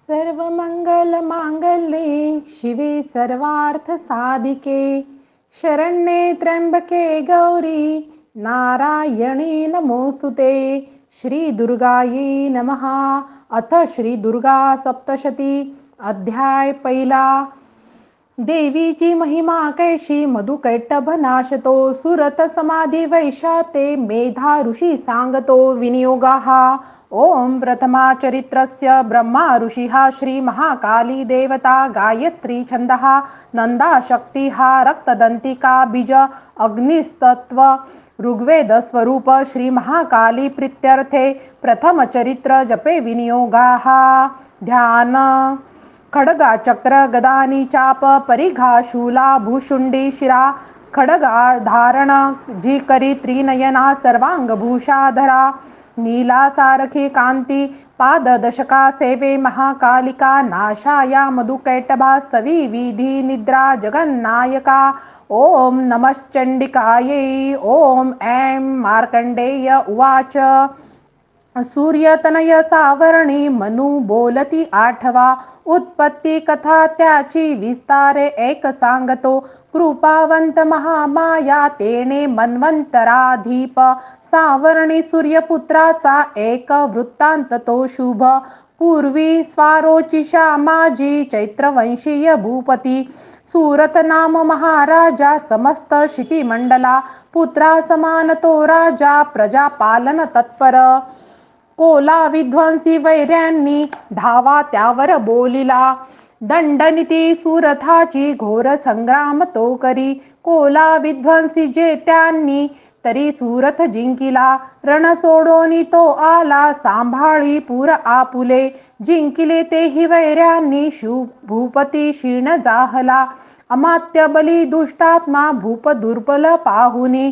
सर्वमंगलमांगल्ये शिवे सर्वार्थसाधिके शरण्ये त्र्यंबके गौरी नारायणी नमोस्तुते. श्री दुर्गायै नमः. अथ श्री दुर्गा सप्तशती अध्याय पहिला. देवीची महिमा कैशी मधुकैटभ नाशतो सुरत समाधी वैशाते मेधा ऋषी सांगतो विनियोगाः. ओम प्रथमा चरित्रस्य ब्रह्मा ऋषिः श्री महाकाली देवता गायत्री छंदः नंदा शक्तिः रक्तदंतिका बीज अग्निस्तत्व ऋग्वेद स्वरूप श्री महाकाली प्रीत्यर्थे प्रथम चरित्र जपे विनियोगाः. ध्यान. खडगा चक्र गदानी चाप परिघा शूला भूषुंडी शिरा खडगा धारण जी करी त्रिनयना सर्वांगभूषाधरा नीला सारखी कांती पाद दशका सेवे महाकालिका नाशाया मधुकैटभास्तवी विधी निद्रा जगन्नायका. ओम नमश्चंडिकायै. ओम ऐं मार्कंडेय उवाच. सूर्यतनय सावर्णी मनु बोलती आठवा उत्पत्ती कथा त्याची विस्तारे एक सांगतो कृपावंत महामाया तेने मन्वंतराधीप सावर्णी सूर्यपुत्राचा एक वृत्तांत तो शुभ. पूर्वी स्वारोचिषा माझी चैत्रवंशीय भूपती सूरत नाम महाराजा समस्त क्षितिमंडला पुत्रा समान तो राजा प्रजापालन तत्पर. कोला विध्वंसी वैऱ्यांनी धावा त्यावर बोलिला दंडनीती सुरथाची घोर संग्राम तो करी कोला विध्वंसी जे त्यांनी तरी सुरथ जिंकिला रण सोडोनी तो आला सांभाळी पुर आपुले जिंकिले तेही वैऱ्यांनी भूपती क्षीण जाहला अमात्य बली दुष्टात्मा भूप दुर्बल पाहुनी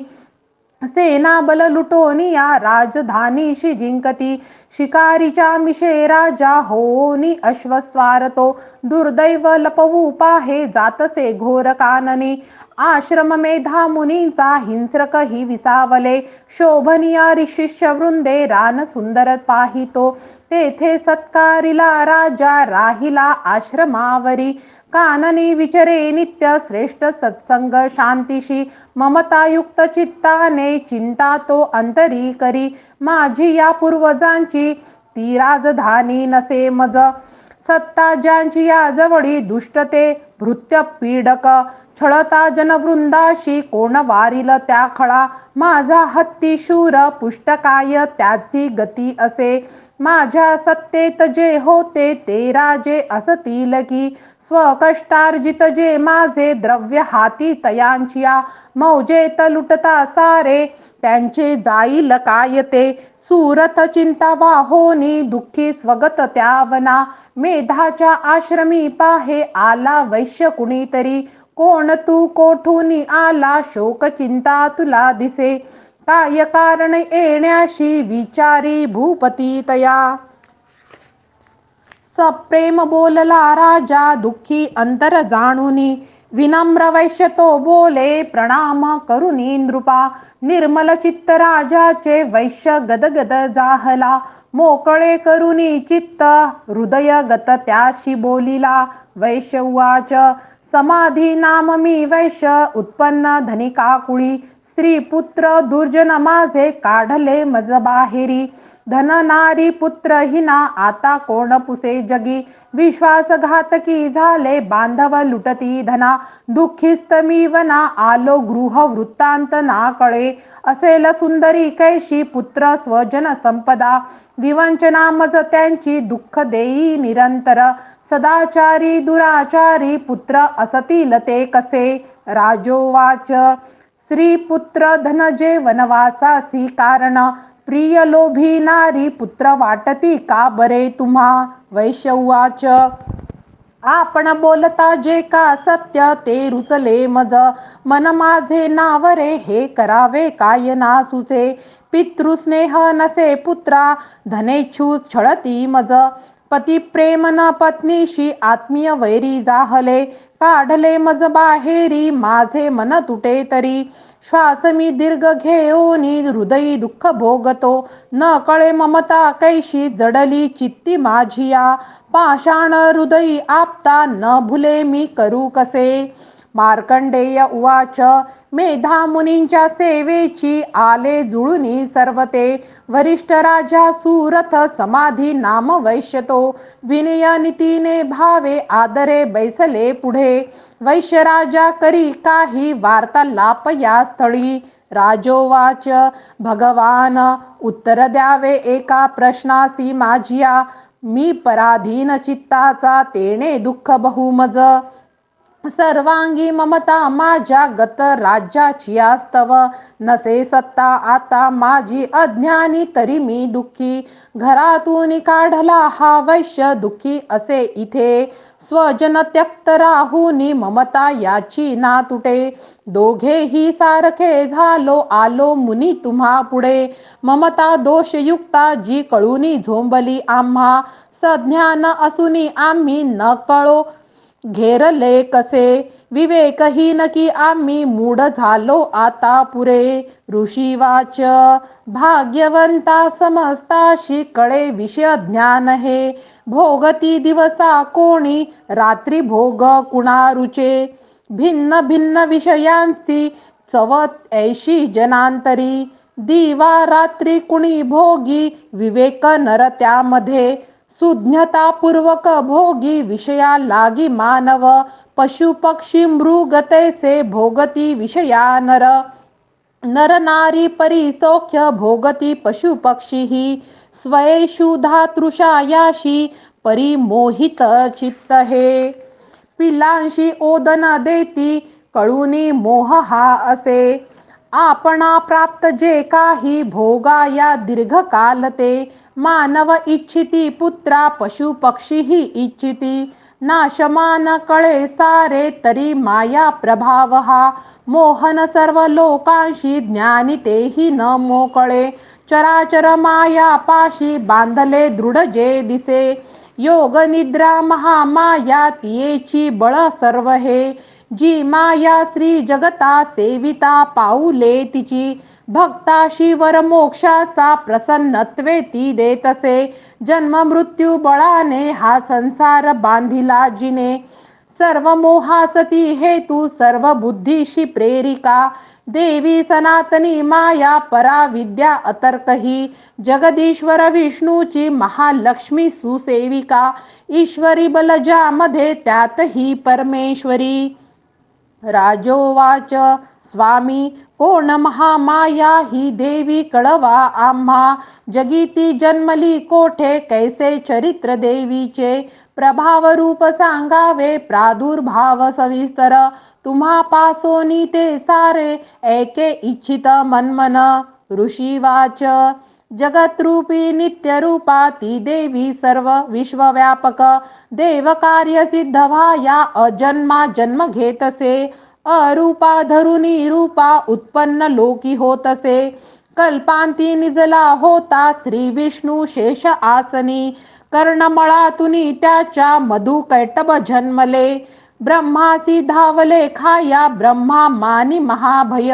सेना बल लुटोनिया राजधानीशी जिंकती शिकारीच्या मिशे राजा होनी अश्वस्वारतो दुर्दैव लपवू पाहे जातसे घोर काननी आश्रम मेधा मुनींचा हिंस्रक ही विसावले शोभनिया ऋषिष्य वृंदे रान सुंदर पाहितो तेथे सत्कारिला राजा राहिला आश्रमावरी काननी विचरे नित्य श्रेष्ठ सत्संग शांतीशी ममतायुक्त चित्ताने चिंता तो अंतरी करी माझी या पूर्वजांची ती राजधानी नसे मज सत्ता ज्यांची या जवळी दुष्टते भृत्य पीडक छळता जनवृंदाशी कोण वारिल त्या खळा माझा हत्ती शूर पुष्टकाय त्याची गती असे माझ्या सत्तेत जे होते ते राजे असतील की स्वकष्टार्जित जे माझे द्रव्य हाती तयांचिया मौजेत लुटता सारे त्यांचे जाईल काय ते सुरत चिंता वाहोनी दुःखी स्वगत त्यावना मेधाच्या आश्रमी पाहे आला वैश्य कुणीतरी कोण तू कोठूनी आला शोक चिंता तुला दिसे काय कारण येण्याशी विचारी भूपती तया सप्रेम बोलला राजा दुःखी अंतर जाणूनी विनम्र वैश्य तो बोले प्रणाम करुनी नृपा निर्मल चित्त राजाचे वैश्य गदगद जाहला मोकळे करुनी चित्त हृदय गत त्याशी बोलिला वैश्य उवाच समाधी नाम मी वैश्य उत्पन्न धनिका कुळी स्त्री पुत्र दुर्जन माझे काढले मज बाहेरी धन नारी पुत्र हिना आता कोण पुसे जगी विश्वासघातकी झाले बांधव लुटती धना दुःखीस्त मी वना आलो गृह वृत्तांत ना कळे असेल सुंदरी कैशी पुत्र स्वजन संपदा विवंचना मज त्यांची दुःख देई निरंतर सदाचारी दुराचारी पुत्र असतील ते कसे राजोवाच श्री पुत्र धन जे वनवासासी कारण प्रिय लोभी नारी पुत्र वाटती का बरे तुम्हा वैश्य उवाच आपण बोलता जे का सत्य ते रुचले मज मन माझे नावरे हे करावे काय ना सुचे पितृस्नेह नसे पुत्रा धनेच्छू छळती मज पती प्रेम न पत्नीशी आत्मीय वैरी जाहले काढले मज बाहेरी माझे मन तुटे तरी श्वास मी दीर्घ घेऊनी हृदयी दुःख भोगतो. न कळे ममता कैशी जडली चित्ती माझिया. पाषाण हृदयी आपता न भुले मी करू कसे. मार्कंडेय उवाच मेधा मुनींच्या सेवेची आले जुळुनी सर्वते. वरिष्ठ राजा सुरथ समाधी नाम वैश्यतो. विनय नीतीने भावे आदरे बैसले पुढे. वैश्य राजा करी काही वार्तालाप या स्थळी. राजोवाच भगवान उत्तर द्यावे एका प्रश्नासी माझिया. मी पराधीन चित्ताचा तेणे दुःख बहुमज. सर्वांगी ममता माझ्या गत राज्याची आस्तव. नसे सत्ता आता माझी अज्ञानी तरी मी दुःखी. घरातून काढला हा वैश्य दुःखी असे इथे. स्वजन त्यक्त राहुनी ममता याची ना तुटे. दोघेही सारखे झालो आलो मुनी तुम्हा पुढे. ममता दोषयुक्ता जी कळूनी झोंबली आम्हा. सज्ञान असूनी आम्ही न कळो घेरले कसे. विवेकहीन की आम्ही मूढ झालो आता पुरे. ऋषीवाच भाग्यवंता समजताशी कळे विषय ज्ञान हे. भोगती दिवसा कोणी रात्री भोग कुणा रुचे. भिन्न भिन्न विषयांची चवत ऐशी जनांतरी. दिवा रात्री कुणी भोगी विवेक नर त्यामध्ये. सुज्ञतापूर्वक भोगी विषया लागी मानव. पशु पक्षी मृग तैसे भोगती विषया नर. नर नारी परी सौख्य भोगती पशु पक्षी ही. स्वयेषु धातृषायाशी परिमोहित चित्त हे. पिलांशी ओदन देती कळूनी मोह हा असे. आपणा प्राप्त जे काही भोगा या दीर्घकाल ते. मानव इच्छिती पुत्रा पशु पक्षीही इच्छिती. नाशमान कळे सारे तरी माया प्रभाव हा. मोहन सर्व लोकांशी ज्ञानी तेही न मोकळे. चराचर माया पाशी बांधले दृढ जे दिसे. योग निद्रा महामाया तियेची बळ सर्व हे. जी माया श्री जगता सेविता पाऊले तिची. भक्ताशी वर मोक्षाचा प्रसन्नत्वे ती देतसे. जन्म मृत्यू बळाने हा संसार बांधिला जिने. सर्व मोहासती हेतू सर्व बुद्धीशी प्रेरिका. देवी सनातनी माया परा विद्या अतर्क ही. जगदीश्वर विष्णूची महालक्ष्मी सुसेविका. ईश्वरी बलजामध्ये त्यात ही परमेश्वरी. राजोवाच स्वामी कोण महामाया ही देवी कळवा आम्हा. जगीती जन्मली कोठे कैसे चरित्र देवीचे. प्रभाव रूप सांगावे प्रादुर्भाव सविस्तर. तुम्हा पासोनी ते सारे ऐके इच्छित मनमन. ऋषीवाच जगतरूपी नित्यरूपा ती देवी सर्व विश्वव्यापक. देव कार्य सिद्ध व्हाया अजन्मा जन्म घेतसे. अरूपा धरुनी रूपा उत्पन्न लोकी होतसे. कल्पांती निजला होता श्री विष्णू शेष आसनी. कर्णमळातुनी त्याच्या मधु कैटभ जन्मले. ब्रह्मासी धावले खाया ब्रह्मा मानी महाभय.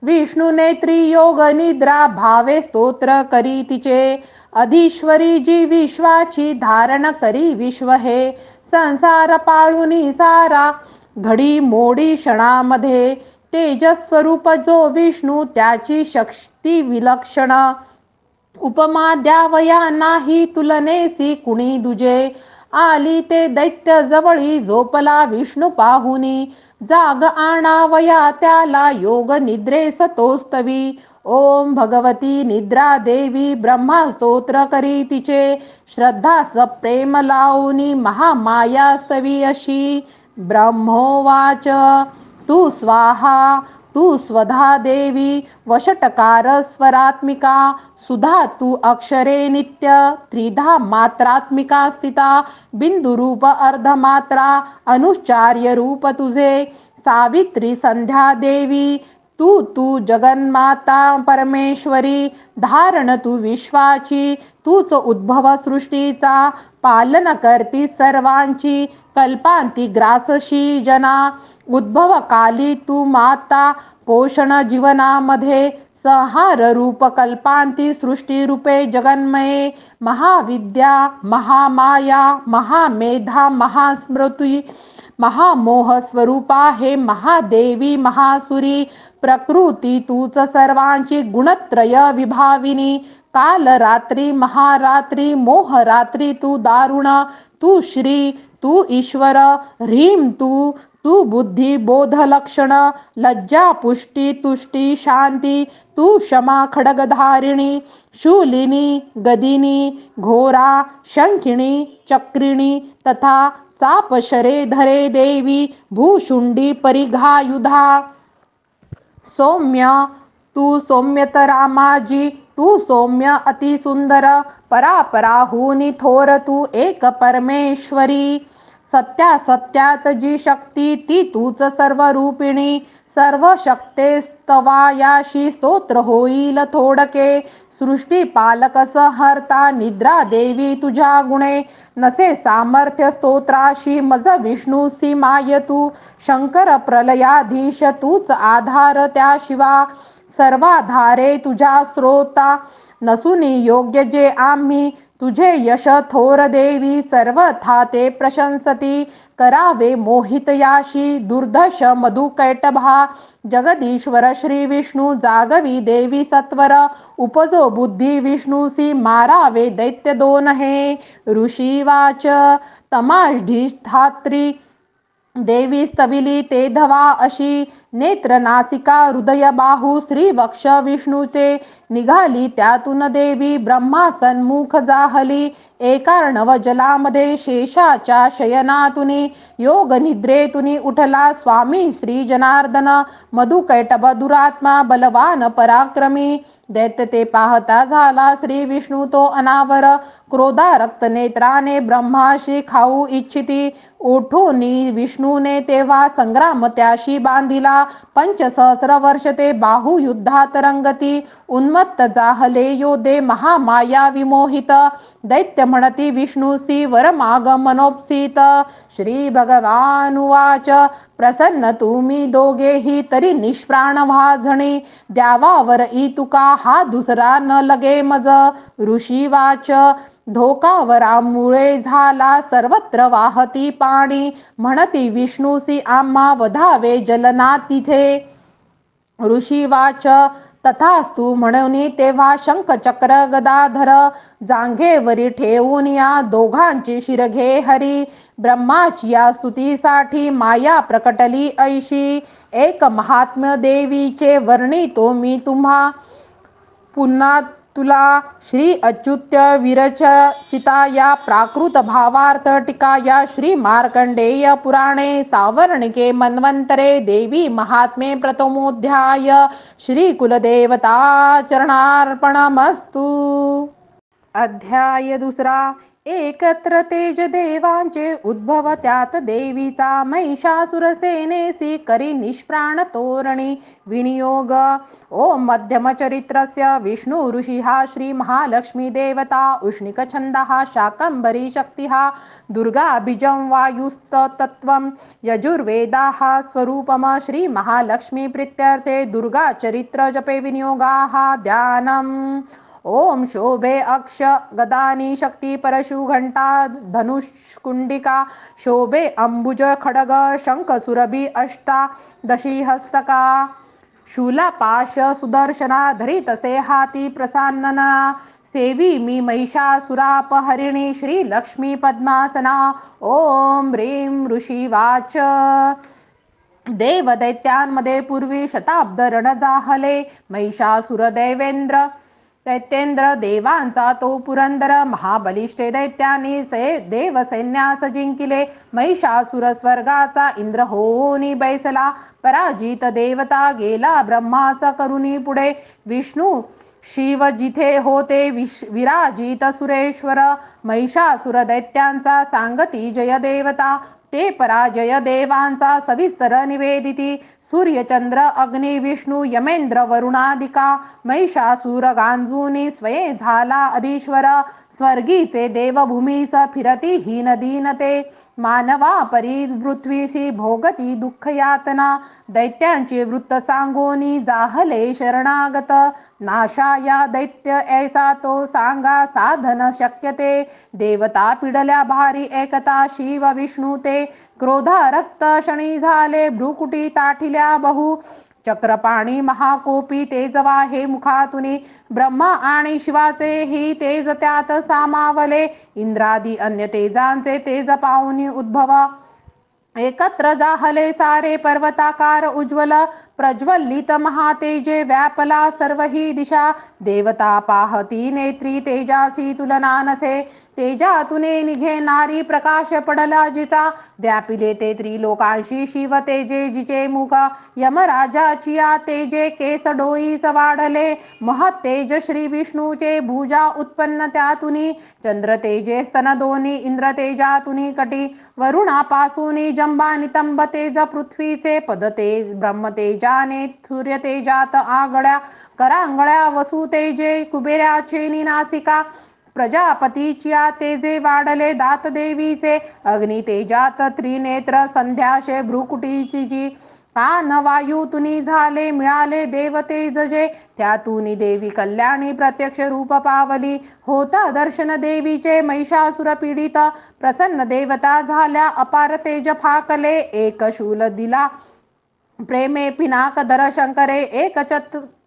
विष्णू नेत्री योग निद्रा भावे स्तोत्र करी तिचे. अधीश्वरी जी विश्वाची धारण करी विश्व हे. संसार पाळुनी सारा घडी मोडी क्षणामध्ये. तेजस्वरूप जो विष्णू त्याची शक्ती विलक्षण. उपमा द्यावया नाही तुलनेसी कुणी दुजे. आली ते दैत्य जवळी झोपला विष्णू पाहुनी. जाग आणावया त्याला योग निद्रेस तोस्तवी. ओम भगवती निद्रा देवी ब्रह्मा स्तोत्र करी तिचे. श्रद्धा सप्रेम लावुनी महामायास्तवी अशी. ब्रह्मोवाच तू स्वाहा तू स्वधा देवी वषटकार स्वरात्मिका. सुधा तू अक्षरे नित्य त्रिधा मात्रात्मिका स्थिता. बिंदुरूप अर्धमात्रा अनुच्चार्य रूप तुझे. सावित्री संध्या देवी तू जगन्माता परमेश्वरी, धारण तू विश्वाची, तूच उद्भव सृष्टीचा, पालन करती सर्वांची, कल्पांती ग्रासशी जना, उद्भव काली तू माता, पोषण जीवनामध्ये, संहार रूप कल्पांती सृष्टी रूपे जगन्मये, महाविद्या महामाया महामेधा महास्मृती, महामोह स्वरूपा हे महादेवी महासुरी, प्रकृती तूच सर्वांची, गुणत्रय विभाविनी, काल रात्री महारात्री, मोह रात्री तू दारुण, तू श्री तू ईश्वर, ह्रीम तू बुद्धी बोध लक्षण, लज्जा पुष्टी तुष्टी शांती, तू क्षमा खडगधारिणी, शूलिनी गदिनी घोरा, शंखिणी चक्रिणी तथा चापशरे धरे देवी, भूशुंडी परिघायुधा, सौम्य तू सौम्यतरा माझी, तू सौम्य अति सुंदर, परापराहुनी थोर तू एक परमेश्वरी, सत्या सत्यात जी शक्ती ती तूच सर्व रूपिणी, सर्व शक्तेस्तवायाशी स्तोत्र होईल थोडके, सृष्टी पालक सहर्ता निद्रा देवी तुझ्या गुणे, नसे सामर्थ्य स्तोत्राशी मज विष्णूसी माय तू, शंकर प्रलयाधीश तूच आधार त्या शिवा, सर्वाधारे तुझ्या स्रोता, नसुनी योग्य जे आम्ही, तुझे यश थोर देवी सर्वथा ते प्रशंसती, करावे मोहित याशी दुर्धश मधुकैटभा, जगदीश्वर श्री विष्णू जागवी देवी सत्वर, उपजो बुद्धी विष्णूसी मारावे दैत्य दोन हे, ऋषीवाच तमाढ्धिष्ठात्री देवी स्तविली ते धवा अशी, नेत्र नासिका हृदय बाहू श्री वक्ष विष्णूचे, निघाली त्यातून देवी ब्रह्मा सन्मुख जाहली, एकार्णव जलामध्ये शेषाच्या शयनातुनी, योग निद्रेतुनी उठला स्वामी श्री जनार्दन, मधुकैटभ दुरात्मा बलवान पराक्रमी, दैत्य ते पाहता झाला श्री विष्णू तो अनावर, क्रोधारक्त नेत्राने ब्रह्माशी खाऊ इच्छिती, उठूनी विष्णूने तेव्हा संग्राम त्याशी बांधिला, पंचसहस्र वर्ष ते बाहू युद्धात रंगती, उन्मत्त जाहले योधे महामाया विमोहित, दैत्य म्हणती विष्णूसी वर माग मनोपसित, श्री भगवानुवाच प्रसन्न तुम्ही दोघेही तरी निष्प्राण व्हाजणी, द्यावावर ई तुका हा दुसरा न लगे मज, ऋषीवाच धोकावरामुळे झाला सर्वत्र वाहती पाणी, म्हणती विष्णूसी आम्हा वधावे जलना तिथे, ऋषीवाच तथास्तु म्हणून तेव्हा शंख चक्र गदाधर, जांघेवरी ठेवून या दोघांची शिरघे हरी, ब्रह्माची या स्तुतीसाठी माया प्रकटली ऐशी, एक महात्म्य देवीचे वर्णितो मी तुम्हा, पुन्हा तुला श्री अच्युत्य विरचिता या प्राकृत भावार्थ टीका या श्री मार्कंडेय पुराणे सावर्णिके मन्वंतरे देवी महात्मे प्रथमोध्याय, श्री कुलदेवता चरणार्पणमस्तु। अध्याय दुसरा। एकत्र तेज देवांचे उद्भव त्यात देवीचा, महिषासुर सेनेसी करी निष्प्राण तोरणी विनियोग। ओम मध्यम चरित्रस्य विष्णु ऋषी हा श्री महालक्ष्मी देवता, उष्णिक छंद हा शाकंभरी शक्ती हा, दुर्गा बीजं वायुस्त तत्वं, यजुर्वेदा हा स्वरूपम, श्री महालक्ष्मी प्रीत्यर्थे दुर्गा चरित्र जपे विनियोगा हा ध्यानम। ओम शोभे अक्ष गदानी शक्ती परशु घंटा धनुष्कुंडिका, शोभे अंबुज खडग शंख सुरभि अष्टादशी हस्तका, शूला पाश सुदर्शना धरितसे हाती प्रसन्नना, सेवी मी महिषासुरापहरिणी श्री लक्ष्मी पद्मासना। ओम ह्रीं ऋषीवाच देव दैत्यांमध्ये पूर्वी शताब्द रण जाहले, महिषासुर दैत्येंद्र देवांचा तो पुरंदर, महाबलिष्ठे दैत्यांनी देव सैन्यास जिंकिले, महिषासुर स्वर्गाचा इंद्र होऊनी बैसला, पराजित देवता गेला ब्रह्मास करुणी पुढे, विष्णू शिव जिथे होते विराजित सुरेश्वर, महिषासुर दैत्यांचा सांगती जय देवता, ते पराजय देवांचा सविस्तर निवेदिती. सूर्यचंद्र अग्नी विष्णू यमेंद्र वरुणादिका महिषासूर गांजूनी स्वये झाला अधीश्वर. स्वर्गीचे देवभूमीस फिरती हीन दीनते. मानवा परी पृथ्वीशी भोगती दुःख यातना. दैत्यांचे वृत्त सांगोनी जाहले शरणागत. नाशाया दैत्य ऐसा तो सांगा साधन शक्यते. देवता पिडल्या भारी एकता शिव विष्णू ते. क्रोधा रक्त शनी झाले भ्रुकुटी ताठिल्या बहु. चक्रपाणी महाकोपी तेज वाहे मुखातुनी. ब्रह्मा आणि शिवाचे ही तेज त्यात सामावले. इंद्रादी अन्य तेजांचे तेज पाहुनी उद्भव. एकत्र जाहले सारे पर्वताकार उज्ज्वल. प्रज्वलित महातेजे व्यापला सर्व ही दिशा. देवता पाहती नेत्री तेजासी तुलना नसे. तेजातुने निघेनारी प्रकाश पडला जिचा. व्यापिले ते त्रिलोकांशी शिव तेजे जिचे मुख. यमराजाची या तेजे केस डोईस वाढले. महत्तेज श्री विष्णूचे भुजा उत्पन्न त्यातुनी. चंद्र तेजे स्तन दोन्ही इंद्र तेजातुनी कटी. वरुणापासूनी जंबा नितंब तेज पृथ्वीचे पद तेज. ब्रह्मतेजाने सूर्यतेजात आगळ्या करांगळ्या वसु तेजे कुबेराचे निनासिका. प्रजापतीच्या तेजे वाढले दात देवीचे. अग्नी तेजात त्रिनेत्र संध्याशे भ्रुकुटीची जी. कान वायू तुनी झाले मिळाले देवतेज जे. त्यातुनी देवी कल्याणी प्रत्यक्ष रूप पावली. होता दर्शन देवीचे महिषासुर पीडित. प्रसन्न देवता झाल्या अपार तेज फाकले. एक शूल दिला प्रेमे पिनाक धर शंकरे. एक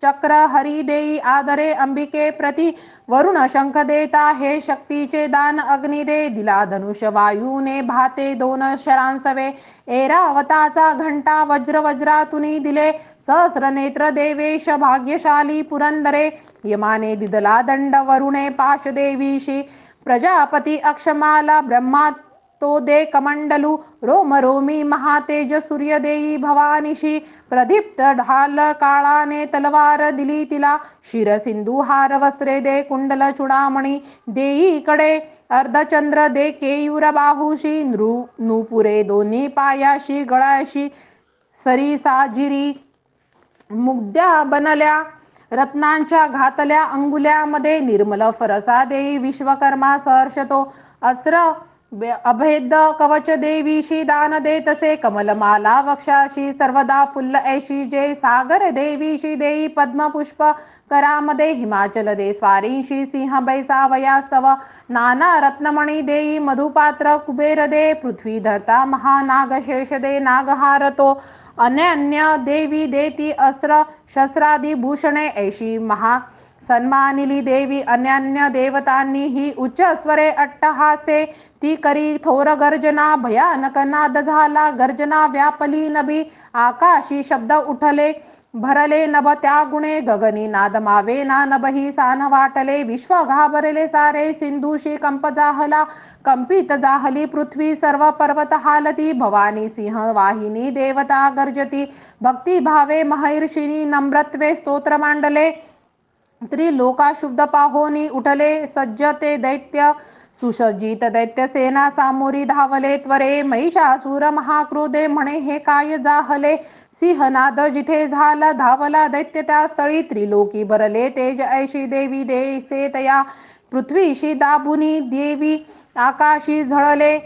चक्र हरी देई आदरे अंबिके प्रति. वरुण शंख देता हे शक्तीचे दान अग्नी दे. दिला धनुष्य वायूने भाते दोन शरांसवे. ऐरावताचा घंटा वज्र वज्रातुनी दिले. सहस्र नेत्र देवेश भाग्यशाली पुरंदरे. यमाने दिदला दंड वरुणे पाश देवीशी. प्रजापती अक्षमाला ब्रह्मा तो दे कमंडलू. रोम रोमी महातेज सूर्य देई भवानीशी. प्रदीप्त ढाल काळाने तलवार दिली तिला. शिर सिंधू हार वस्त्रे दे कुंडल चुडामणी. देई कडे अर्धचंद्र दे केयूर बाहुशी. नूपुरे दोन्ही पायाशी गळाशी सरीसा जिरी. मुग्ध्या बनल्या रत्नांच्या घातल्या अंगुल्यामध्ये. निर्मल फरसा देई विश्वकर्मा सहर्षतो. अस्त्र अभेद कवच देवीशी दान दे तसे. कमलमाला वक्षाशी सर्वदा फुल्ल ऐशी जे. सागर देवीशी देई पद्मपुष्प करामध्ये. हिमाचल दे स्वारींशी सिंह बैसावयास्तव. नाना रत्नमणी देई मधुपात्र कुबेर दे. पृथ्वी धरता महानाग शेष दे नागहार तो. अनन्य देवी देती अस्त्र शस्त्रादी भूषणे ऐशी महा सन्मानिली देवी. अन्य देवतांनी ही उच्च स्वरे अट्टहासे. ती करी थोर गर्जना भयानक नाद झाला. गर्जना व्यापली नभी आकाशी शब्द उठले. भरले नभ त्या गुणे गगनी नाद मावे ना नभही सान वाटले. विश्व घाबरले सारे सिंधूशी कंप जाहला. कंपित जाहली पृथ्वी सर्व पर्वत हालती. भवानी सिंह वाहिनी देवता गर्जती. भक्ती भावे महर्षिनी नम्रत्वे स्तोत्र मांडले. त्रिलोका शुद्ध पाहोनी उठले सज्ज ते दैत्य. सुसज्जित दैत्य सेना सामोरी धावले त्वरे. महिषासुर महाक्रोधे म्हणे हे काय जाहले. सिंहनाद जिथे झाला धावला दैत्य त्या स्थळी. त्रिलोकी भरले तेज ऐशी देवी देसे तया. पृथ्वीशी दाबुनी देवी आकाशी झळले.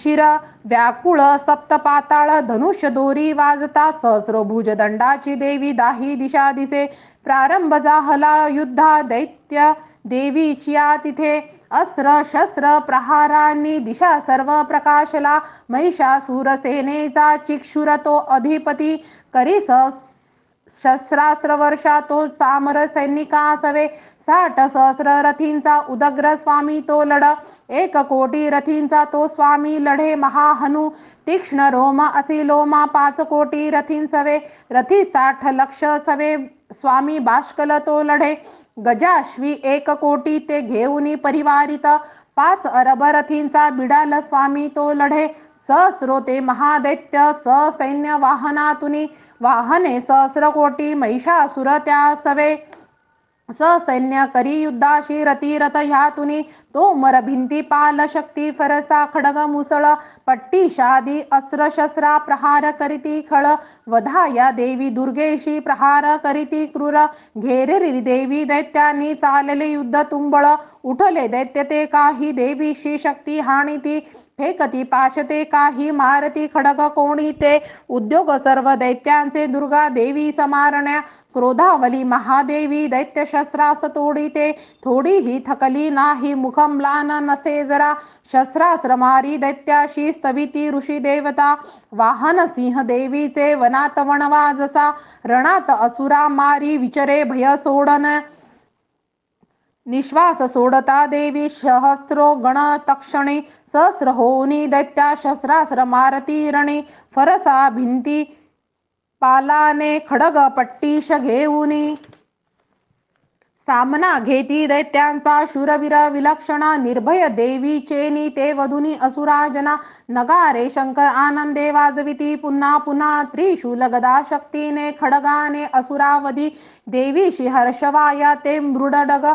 शिर व्याकुळ सप्त पाताळ धनुष्य दोरी वाजता. सहस्रभुज दंडाची देवी दाही दिशा दिसे. प्रारंभ जाहला युद्धा दैत्य देवीच्या तिथे. अस्त्र शस्त्र प्रहारांनी दिशा सर्व प्रकाशला. महिषासुर सेनेचा चिक्षुर तो अधिपती. करी शस्त्रास्त्र वर्षा तो चामर सैनिकासवे. 60 सहस्र रथींचा उदग्र स्वामी तो लढ. 1 कोटी रथींचा तो स्वामी लढे महाहनु. तीक्ष्ण रोम असी लोमा 5 कोटी रथींसवे. रथी 60 लक्ष सवे स्वामी बाष्कल तो लढे. गजाश्वी 1 कोटी ते घेऊनी परिवारित. 5 अरब रथींचा बिडाल स्वामी तो लढे. सहस्रोते महादैत्य ससैन्य वाहनातुनी. वाहने सहस्र कोटी महिषासुर त्या सवे. सैन्य करी युद्धाशी रतिरथ ह्यातुनी तोमर भिंती पाल शक्ती फरसा खडग मुसळ पट्टी शादी अस्त्र शस्त्रा प्रहार करीती खळ वधाया देवी दुर्गेशी प्रहार करीती क्रूर घेरेरी देवी दैत्यांनी चालले युद्ध तुंबळ उठले दैत्य ते काही देवीशी शक्ती हाणीती फेकती पाशते काही मारती खडग कोणी ते उद्योग सर्व दैत्यांचे दुर्गा देवी समारण्या क्रोधावली महादेवी दैत्य शस्त्रास तोडीते थोडीही थकली नाही मुखम्लान नसे जरा शस्त्रास्त्र मारी दैत्याशी स्तविती ऋषी देवता वाहन सिंह देवीचे वनात वणवा जसा रणात असुरा मारी विचरे भय सोडन निश्वास सोडता देवी सहस्रो गण तक्षणी सहस्र होनी दैत्या शस्त्रास्त्र मारती रणी फरसा भिंती पालाने खडग पट्टीश घेऊनी सामना घेती दैत्यांचा शूरवीर विलक्षणा निर्भय देवीचेनी ते वधुनी असुराजना नगारे शंकर आनंदे वाजविती पुन्हा पुन्हा त्रिशूल गदा शक्तीने खडगाने असुरावधी देवीशी हर्षवाया ते मृडडग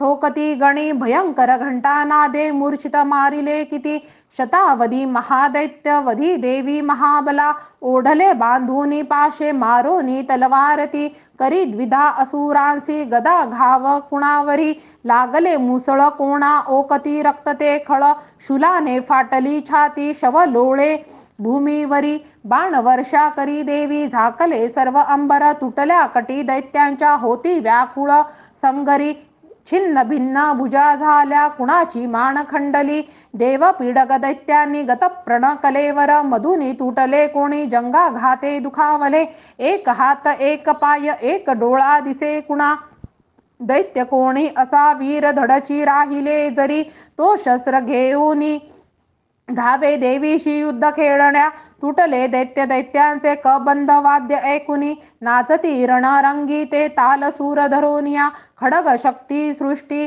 ठोकती गणी भयंकर घंटानादे मूर्छित मारिले किती शतावधी महादैत्य वधी देवी महाबला ओढले बांधूनी पाशे मारोनी तलवारती करी द्विधा असुरांसी गदा घाव कुणावरी लागले मुसळ कोणा ओकती रक्त ते खळ शूलाने फाटली छाती शव लोळे भूमीवरी बाण वर्षा करी देवी झाकले सर्व अंबर तुटल्या कटी दैत्यांच्या होती व्याकुळ संगरी छिन्न भिन्न भुजा झाल्या कुणाची मान खंडली देव पीडक दैत्यांनी गतप्रण कलेवर मधुनी तुटले कोणी जंगा घाते दुखावले एक हात एक पाय एक डोळा दिसे कुणा दैत्य कोणी असा वीर धडची राहिले जरी तो शस्त्र घेऊनी धावे देवीशी युद्ध खेळण्या तुटले दैत्य दैत्यांचे कबंद वाद्य ऐकुनी नाचती रणरंगी ते ताल सूर धरोनिया खडग शक्ती सृष्टी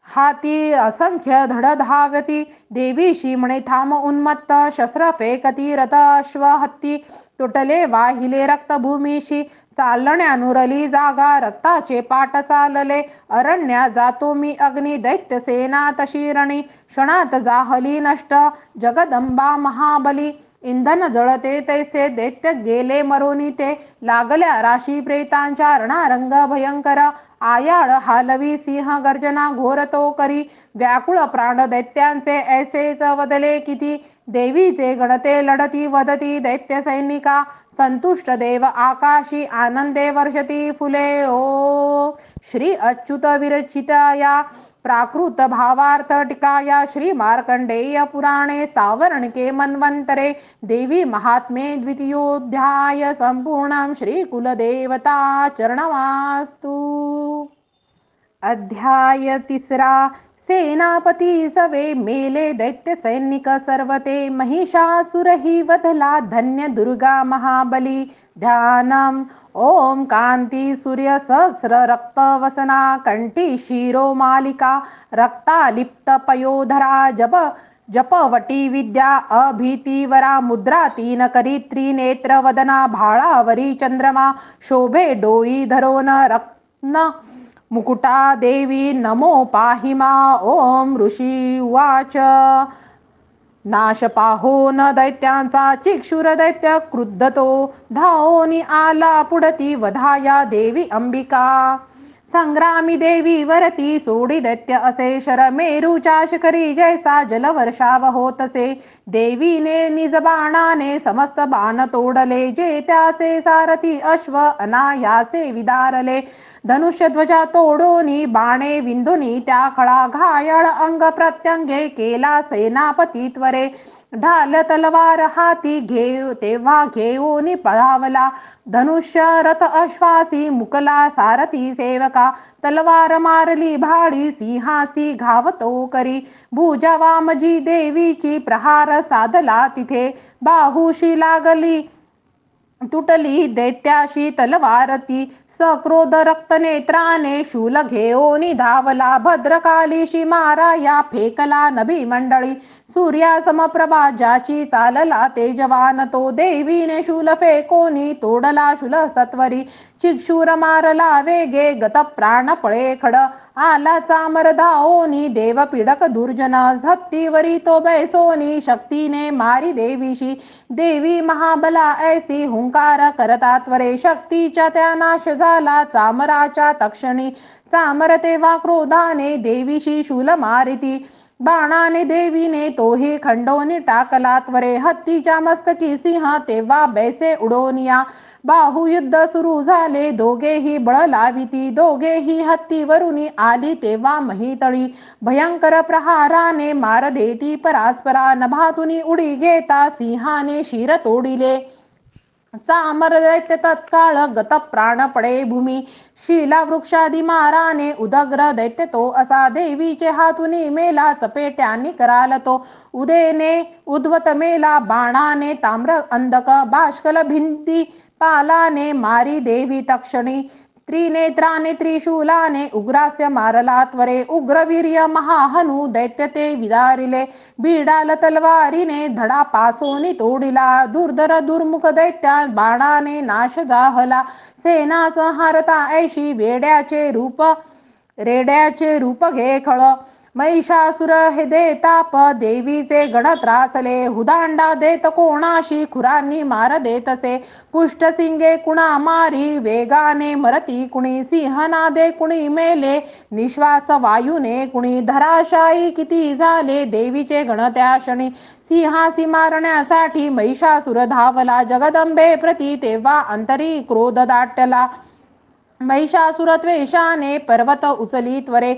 हाती असंख्य धड धावती देवीशी म्हणे थांब उन्मत्त शस्त्र फेकती रथ अश्व हत्ती तुटले वाहिले रक्तभूमीशी चालण्यानुरली जागा रक्ताचे पाट चालले अरण्या जातो मी अग्नी दैत्य सेना तशी रणी क्षणात जाहली नष्ट जगदंबा महाबली इंधन जळते तैसे दैत्य गेले मरोनी ते लागल्या राशी प्रेतांच्या रणारंग भयंकर आयाळ हालवी सिंह गर्जना घोरतो करी व्याकुळ प्राण दैत्यांचे ऐसेच वदले किती देवीचे गणते लढती वदती दैत्य सैनिका संतुष्ट देव आकाशी आनंदे वर्षती फुले ओ श्री अच्युत विरचिताया प्राकृत भावार्थ टिकाया श्री मार्कंडेय पुराणे सावर्णिके मन्वंतरे देवी महात्मे द्वितीयोध्याय संपूर्णं श्री कुलदेवता चरणवास्तु अध्याय तिसरा सेनापती सवे मेले दैत्य सैनिक सर्वते महिषासुर ही वधला धन्य दुर्गा महाबली ध्यानम ओम कांती सूर्य सहस्र रक्त वसना कंठी शिरो मालिका रक्तालिप्त पयोधरा जपवटी विद्या अभीतीवरा मुद्रा तीन करी त्रिनेत्र वदना भाळावरी चंद्रमा शोभे डोई धरोन रत्न मुकुटा देवी नमो पाहिमा ओम ऋषी उवाच नाश पाहोन दैत्यांचा चिक्षुर दैत्य क्रुद्धतो धावोनी आला पुढती वधाया देवी अंबिका संग्रामी देवी वरती सोडी दैत्य असे शर मेरूच्या शिखरी जैसा जलवर्षाव होतसे देवीने निज बाणाने समस्त बाण तोडले जे त्याचे सारथी अश्व अनायासे विदारले धनुष्य ध्वजा तोडोनी बाणे विंधुनी त्या खळा घायाळ अंग प्रत्यंगे केला सेनापती त्वरे ढाल तलवार हाती तेव्हा घेऊनी पळावला धनुष्य रथ अश्वासी मुकला सारथी सेवका तलवार मारली भाडी सिंहासी घावतो करी भुजा वामजी देवीची प्रहार साधला तिथे बाहुशी लागली तुटली दैत्याशी तलवार ती सक्रोध रक्त नेत्राने शूल घेऊनी धावला भद्रकालीशी मारा या फेकला नभी मंडळी सूर्या समप्रभा ज्याची चालला तेजवान तो देवीने शूल फेकोनी तोडला शूल सत्वरी चिक्षूर मारला वेगे गत प्राण पळे खड आला चामर धाओनी देव पिडक दुर्जन हत्तीवरी तो बैसोनी शक्तीने मारी देवीशी देवी महाबला ऐसी हुंकार करता त्वरे शक्तीच्या त्या नाश झाला चामराच्या तक्षणी चामर तेव्हा क्रोधाने देवीशी शूल मारिती बाणाने देवीने तोही खंडोनी टाकला त्वरे हत्तीच्या मस्तकी सिंह तेव्हा बैसे उडोनिया बाहुयुद्ध सुरू झाले दोघेही बळ लाविती दोघेही हत्तीवरुनी आली तेव्हा महितळी भयंकर प्रहाराने मार देती परास्परा नभातुनी उडी घेता सिंहाने शिर तोडिले चामर दैत्य तत्काळ गत प्राण पडे भूमी शिला वृक्षादी माराने उदग्र दैत्य तो असा देवीचे हातुनी मेला चपेट्यांनी कराल तो उदेने उद्वत मेला बाणाने ताम्र अंधक बाष्कल भिंती पालाने मारी देवी तक्षणी त्रिनेत्राने त्रिशूलाने उग्रास्य मारला त्वरे उग्रवीर्य महाहनु दैत्य ते विदारिले बीडाल तलवारीने धडा पासोनी तोडिला दुर्धर दुर्मुख दैत्या बाणाने नाश जाहला सेना संहारता ऐशी रेड्याचे रूप घे खळ महिषासुर हे देताप देवीचे गण त्रासले हुदांडा देत कोणाशी खुरांनी मार देतसे पुष्टसिंगे कुणा मारी वेगाने मरती कुणी सिंहनादे कुणी मेले निश्वास वायूने कुणी धराशायी किती झाले देवीचे गण त्या क्षणी सिंहासी मारण्यासाठी महिषासुर धावला जगदंबे प्रती तेव्हा अंतरी क्रोध दाटला महिषासुरत्वेषाने पर्वत उचली त्वरे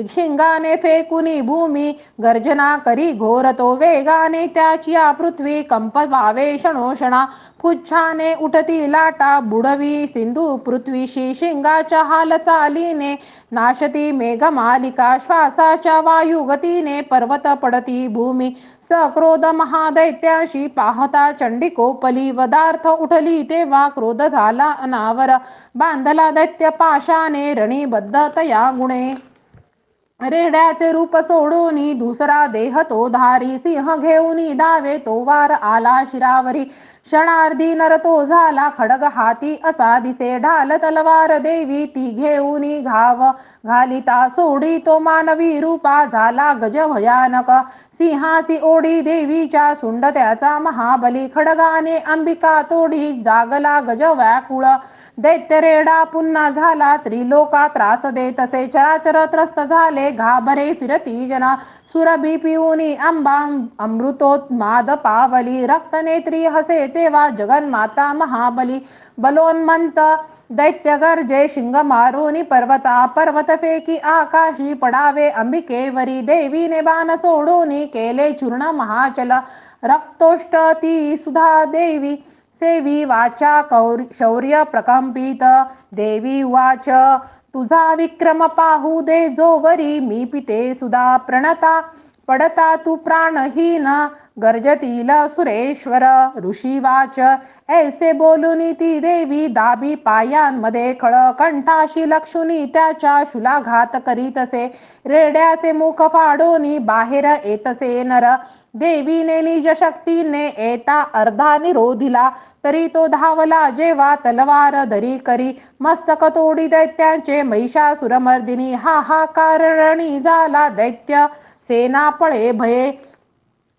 शिंगाने फेकुनी भूमी गर्जना करी घोरतो वेगाने त्याची पृथ्वी कंप व्हावे क्षणोक्षणा पुच्छाने उठती लाटा बुडवी सिंधू पृथ्वीशी शिंगाच्या हालचालीने नाशती मेघमालिका श्वासाच्या वायुगतीने पर्वत पडती भूमी सक्रोध महादैत्याशी पाहता चंडी कोपली वदार्थ उठली तेव्हा क्रोध झाला अनावर बांधला दैत्य पाशाने रणीबद्ध तया गुणे रेड्याचे रूप सोडूनी दुसरा देह तो धारी सिंह घेऊनी धावे तो वार आला शिरावरी क्षणार्धी नर तो झाला खडग हाती असा दिसे ढाल तलवार देवी ती घेऊनी घाव घालिता सोडी तो मानवी रूपा झाला गज भयानक सिंहासी ओढी देवीच्या सुंड त्याचा महाबली खडगाने अंबिका तोडी जागला गज व्याकुळ दैत्य रेडा पुन्हा झाला त्रिलोका त्रास देतसे चराचर त्रस्त झाले घाबरे फिरती जना सुरभी पिऊनी अंबा अमृतोन्माद पावली रक्तनेत्री हसे तेव्हा जगन्माता महाबली बलोन्मंत दैत्य गर्जे शिंग मारोनी पर्वत फेकी आकाशी पडावे अंबिकेवरी देवीने बाण सोडूनी केले चूर्ण महाचल रक्तोष्ट ती सुधा देवी सेवी वाचा शौर्य प्रकंपित देवी वाच तुझा विक्रम पाहू दे जोवरी मी पिते सुधा प्रणता पडता तू प्राणहीन गर्जतील सुरेश्वर ऋषी वाच ऐसे बोलूनी ती देवी दाबी पायांमध्ये खळ कंठाशी लक्षुनी त्याच्या शुलाघात करीतसे रेड्याचे मुख फाडूनी बाहेर येतसे नर देवीने निज शक्तीने येता अर्धा निरोधिला तरी तो धावला जेव्हा तलवार धरी करी मस्तक तोडी दैत्यांचे महिषासुरमर्दिनी हाहाकारणी झाला दैत्य सेना पळे भये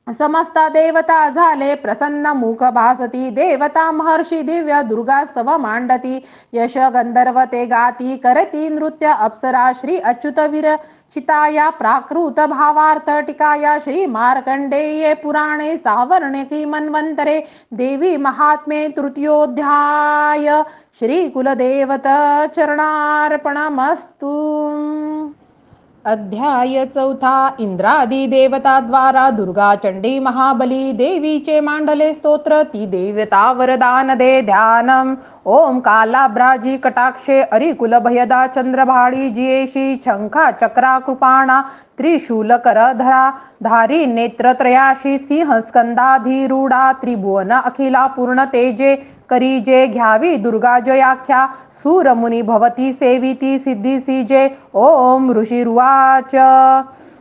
समस्त देवता झाले प्रसन्न मुख भासती देवता महर्षी दिव्य दुर्गास्तव मांडती यश गंधर्व ते गाती करती नृत्य अप्सरा श्री अच्युत वीर चिताया प्राकृत भावार्थ टिकाया श्री मार्कंडेये पुराणे सावर्णिकी मन्वंतरे देवी महात्मे तृतीयोध्याय श्री कुलदेवत चरणार्पणमस्तु। अध्याय 4 इंद्रादी देवता द्वारा दुर्गा चंडी महाबली देवीचे मांडले स्तोत्र ती देवता वरदान दे ध्यानम ओम कालाभ्राजी कटाक्षे अरिकुल भयदा चंद्रभाळी जियेशी शंखा चक्रा कृपाणा त्रिशूल करधरा धारी नेत्रत्रयाशी सिंह स्कंदाधिरूढा त्रिभुवन अखिला पूर्ण तेजे करी जे घ्यावी दुर्गा जयाख्या सूरमुनी भवती सेविती सिद्धीसी जे ओम ऋषिरुवाच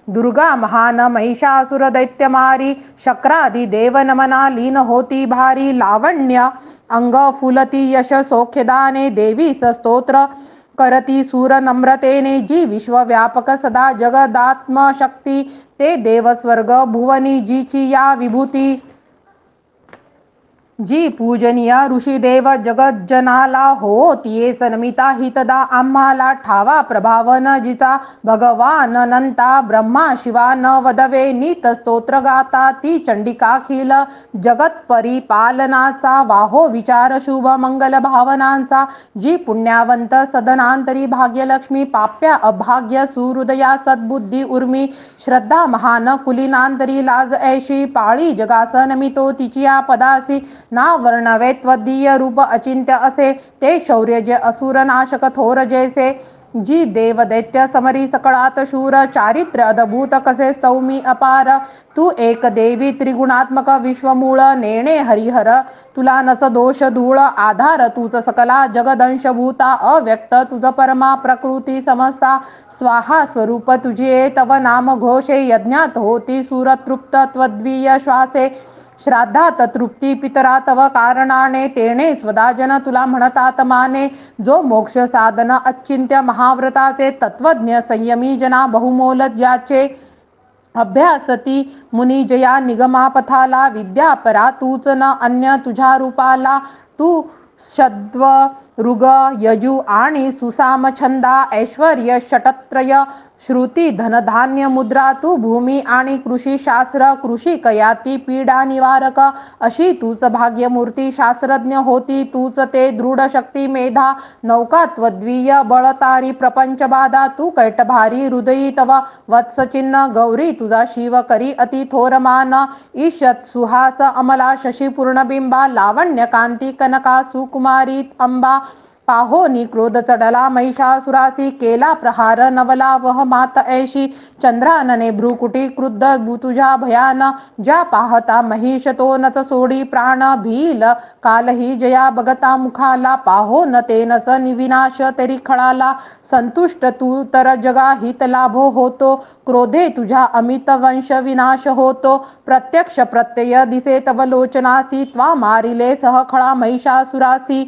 दुर्गा महान महिषासुर दैत्यमारी शक्रादी देव नमना लीन होती भारी लावण्य अंग फुलती यश सौख्यदाने देवी स्तोत्र करती सूर नम्रतेने जी विश्वव्यापक सदा जगदात्म शक्ती ते देव स्वर्ग भुवनी जीची या विभूती जी पूजनीय ऋषीदेव जगज्जनाला होतीये सन्मिता हितदा आम्हाला ठावा प्रभावन जिचा भगवान अनंता ब्रह्मा शिवा न वदवे नीत स्तोत्र गाता ती चंडिकाखिल जगत परिपालनाचा वाहो विचार शुभ मंगल भावनांचा जी पुण्यवंत सदनांतरी भाग्यलक्ष्मी पाप्या अभाग्य सुहृदया सद्बुद्धी उर्मी श्रद्धा महान कुलीनांतरी लाज ऐशी पाळी जगासनमितो तिचिया पदासी ना वर्णवे त्वदीय रूप अचिंत्य असे ते शौर्य जे असुर नाशक थोर जैसे जी देव दैत्य समरी सकळात शूर चारित्र्य अद्भुत कसे स्तौमी अपार तू एक देवी त्रिगुणात्मक विश्वमूळ नेणे हरिहर तुला नस दोष धूळ आधार तुझ सकला जगदंशभूता अव्यक्त तुझ परमा प्रकृती समस्ता स्वाहा स्वरूप तुझे तव नाम घोषे यज्ञात होती सुरतृप्त त्वद्वीय श्वासे श्राद्धात तृप्ती पितरा तव कारणाने तेणे स्वदाजन तुला म्हणतात माने जो मोक्ष साधन अचिंत्य महाव्रताचे तत्वज्ञ संयमी जना बहुमोल ज्याचे अभ्यासती मुनी जया निगमापथाला विद्यापरा तूच न अन्य तुझ्या रूपाला तू सद्व ऋग यजु आणि सुसाम छंदा ऐश्वर्य षटत्रय श्रुती धनधान्य मुद्रा तू भूमी आणि कृषी शास्त्र कृषी कयाती पीडा निवारक अशी तूच भाग्यमूर्ती शास्त्रज्ञ होती तूच ते दृढ शक्ती मेधा नौका त्वद्वीय बळतारी प्रपंच बाधा तू कैटभारी हृदयी तव वत्सचिन्ह गौरी तुझा शिव करी अति थोरमान ईशत सुहास अमला शशी पूर्णबिंबा लावण्य कांती कनका सुकुमारी अंबा पाहोनी क्रोध चढला महिषासुरासी केला प्रहार नवला वह मात ऐशी चंद्रानने भ्रुकुटी क्रुद्ध तुझ्या भयान ज्या पाहता महिष तो नच सोडी प्राण भील कालही जया बघता मुखाला पाहो न ते नस निविनाश तरी खळाला संतुष्ट तू तर जगा हित लाभो होतो क्रोधे तुझ्या अमित वंश विनाश होतो प्रत्यक्ष प्रत्यय दिसे तव लोचनासी त्वा मारिले सहखळा महिषासुरासी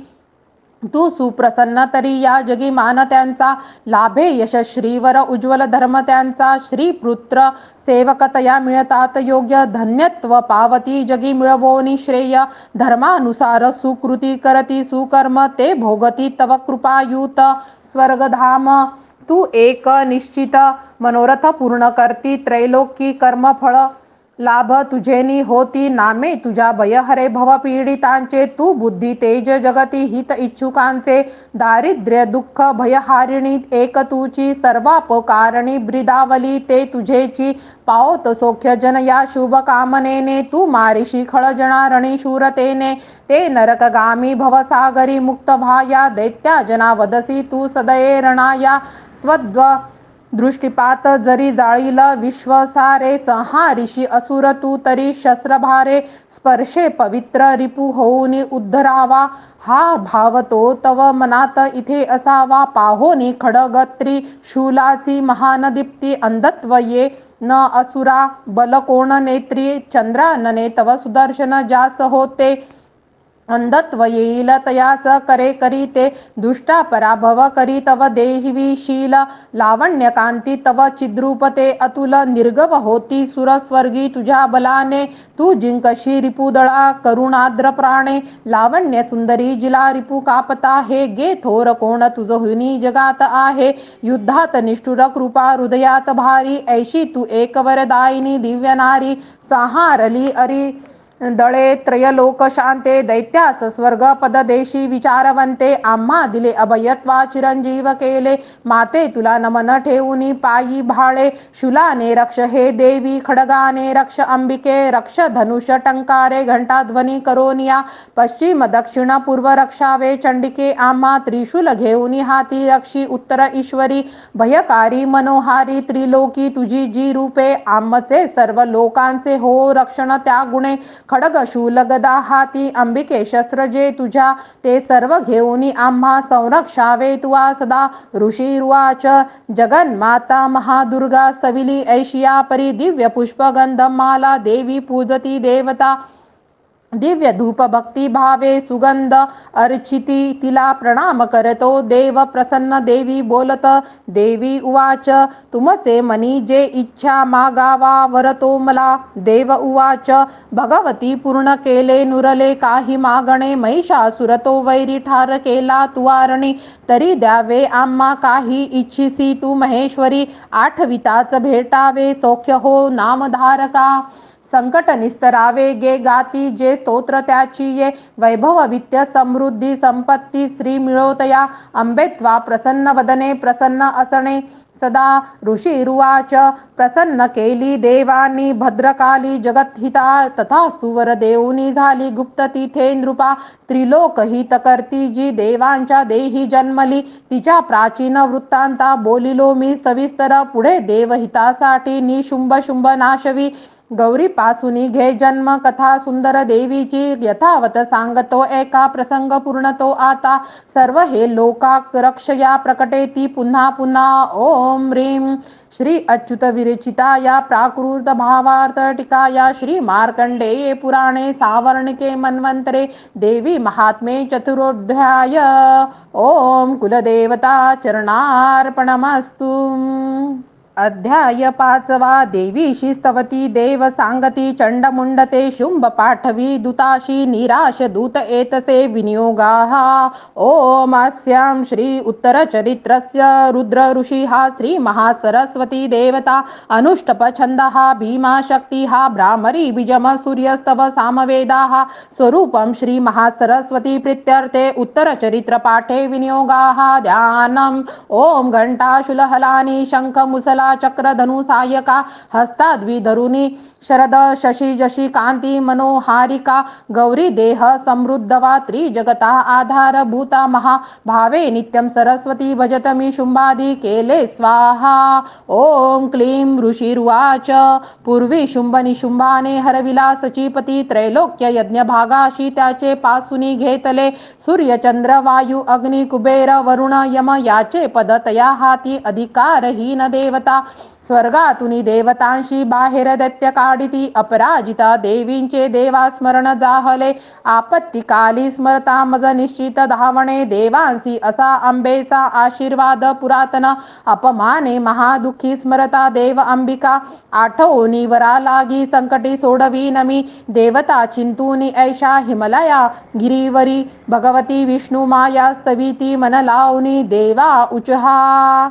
तू सुप्रसन्न तरी या जगी मान त्यांचा लाभे यश श्रीवर उज्ज्वल धर्म त्यांचा श्रीपुत्र सेवकतया मिळतात योग्य धन्यत्व पावती जगी मिळवोनी श्रेय धर्मानुसार सुकृती करती सुकर्म ते भोगती तव कृपायुत स्वर्गधाम तू एक निश्चित मनोरथ पूर्ण करती त्रैलोकी कर्मफळ लाभ तुझेनी होती नामे तुझ्या भयहरे भवपीडितांचे तू बुद्धी तेज जगती हित इच्छुकांचे दारिद्र्य दुःख भयहारिणी एक तुची सर्वापकारणी ब्रिदावली ते तुझेची पावत सौख्य जन या शुभ कामनेने तू मारिशी खळजना रणी शूरतेने ते नरकगामी भवसागरी मुक्त भाया दैत्या जना वदसी तू सदये रणाया त्वद्व दृष्टिपात जरी जाळील विश्वसारे संहारिषी असुर तू तरी शस्त्रभारे स्पर्शे पवित्र रिपू होऊनी उद्धरावा हा भाव तो तव मनात इथे असावा पाहोनी खडगत्री शूलाची महान दीप्ती अंधत्व ये न असुरा बल कोण नेत्री चंद्रानने तव सुदर्शन जास होते अंधत्व येईल तयास करे करी ते दुष्टा पराभव करी तव देवीशील लावण्य कांती तव चिद्रूपते अतुल निर्गव होती सुरस्वर्गी तुझ्या बलाने तू जिंकशी रिपुदळा करुणाद्र प्राणे लावण्य सुंदरी जिला रिपू कापता हे गे थोर कोण तुझ हुनी जगात आहे युद्धात निष्ठुर कृपा हृदयात भारी ऐशी तू एक वरदायिनी दिव्य नारी संहारली अरी दळे त्रयलोक शांते दैत्यास स्वर्ग पददेशी विचारवंते आम्हा दिले अभयत्वा चिरंजीव केले माते तुला नमन ठेवूनी पायी भाळे शुलाने रक्ष हे देवी खडगाने रक्ष अंबिके रक्ष धनुष टंकारे घंटाध्वनी करोनिया पश्चिम दक्षिण पूर्व रक्षावे चंडिके आम्हा त्रिशूल घेऊनी हाती रक्षी उत्तर ईश्वरी भयकारी मनोहारी त्रिलोकी तुझी जी रूपे आमचे सर्व लोकांचे हो रक्षण त्या गुणे खडग शूल गदा हाती अंबिके शस्त्र जे तुझ्या, ते सर्व घेऊनी आम्हा संरक्षावे तुवा सदा. ऋषीरुवाच जगन्माता महादुर्गा स्तविली ऐशिया परी, दिव्य पुष्पगंधमाला देवी पूजती देवता. दिव्य धूप भक्ती भावे सुगंध अर्चिती, तिला प्रणाम करतो देव प्रसन्न देवी बोलत. देवी उवाच तुमचे मनी जे इच्छा मागावा वरतो मला. देव उवाच भगवती पूर्ण केले नुरले काही मागणे, महिषासुर तो वैरी ठार केला तुवारणी. तरी द्यावे आम्हा काही इच्छिसी तू महेश्वरी, आठविताच भेटावे सौख्य हो नामधारका. संकट निस्तरावे गे गाती जे स्तोत्र त्याची ये, वैभव वित्त समृद्धी संपत्ती श्री मिळोतया. अंबेत्वा प्रसन्न वदने प्रसन्न असणे सदा. ऋषीरुवाच प्रसन्न केली देवानी भद्रकाली जगतहिता, तथास्तु वर देऊनी झाली गुप्त तिथे नृपा. त्रिलोक हित करती जी देवांच्या देही जन्मली, तिच्या प्राचीन वृत्तांता बोलिलो मी सविस्तर. पुढे देवहितासाठी निशुंभ शुंभ नाशवी, गौरी पासूनी घे जन्म कथा सुंदर देवीची. यथावत सांगतो एका प्रसंग पूर्ण तो आता, सर्व हे लोका रक्षया प्रकटे ती पुन्हा पुन्हा. ओम ह्रीं श्री अच्युत विरचिता या प्राकृत भावार्थ टीकाया, श्री मार्कंडेय पुराणे सावर्णिके मन्वंतरे, देवी महात्मे चतुरोध्याय. ओम कुलदेवता चरणार्पणमस्तु. अध्याय 5. देवीशी स्तवती देव सांगती, चंडमुंड ते शुंभ पाठवी दूताशी, निराश दूत एतसे विनियोगाः. ओम अस्यां श्री उत्तर चरित्रस्य रुद्र ऋषी हा श्री महासरस्वती देवता, अनुष्टप छंदः भीमा शक्तिः भ्रामरी बीजम सूर्यस्तव सामवेदाः. स्वरूपं श्री महासरस्वती प्रीत्यर्थे उत्तर चरित्र पाठे विनियोगाः. ध्यानम् ओम घंटाशूलहलानि शंख मुसला चक्र धनु सायका, हस्ताद्विधरुनी शरद शशी जशी कांती मनोहारिका. गौरी देह समृद्धवा त्रिजगता आधार भूता महा, भावे नित्यं सरस्वती भजत मी शुंभादि केले स्वाहा. ओम क्लीं ऋषीरुवाच पूर्वी शुंभ निशुंभाने हरविला सचीपती, त्रैलोक्य यज्ञ भागाशी त्याचे पासूनी घेतले. सूर्य चंद्र वायू अग्नि कुबेर वरुण यम याचे पद तया हाती, अधिकारहीन देवता. स्वर्गातुनी देवतांशी बाहेर दैत्य काढिती, अपराजिता देवींचे देवा स्मरण जाहले. आपत्तिकाली स्मरता मज निश्चित धावणे, देवांसी असा अंबेचा आशीर्वाद पुरातन. अपमाने महादुःखी स्मरता देव अंबिका, आठवणी वरा लागी संकटी सोडवी नमी. देवता चिंतूनी ऐशा हिमलया गिरीवरी, भगवती विष्णू माया स्तविती मन लावणी. देवा उचहा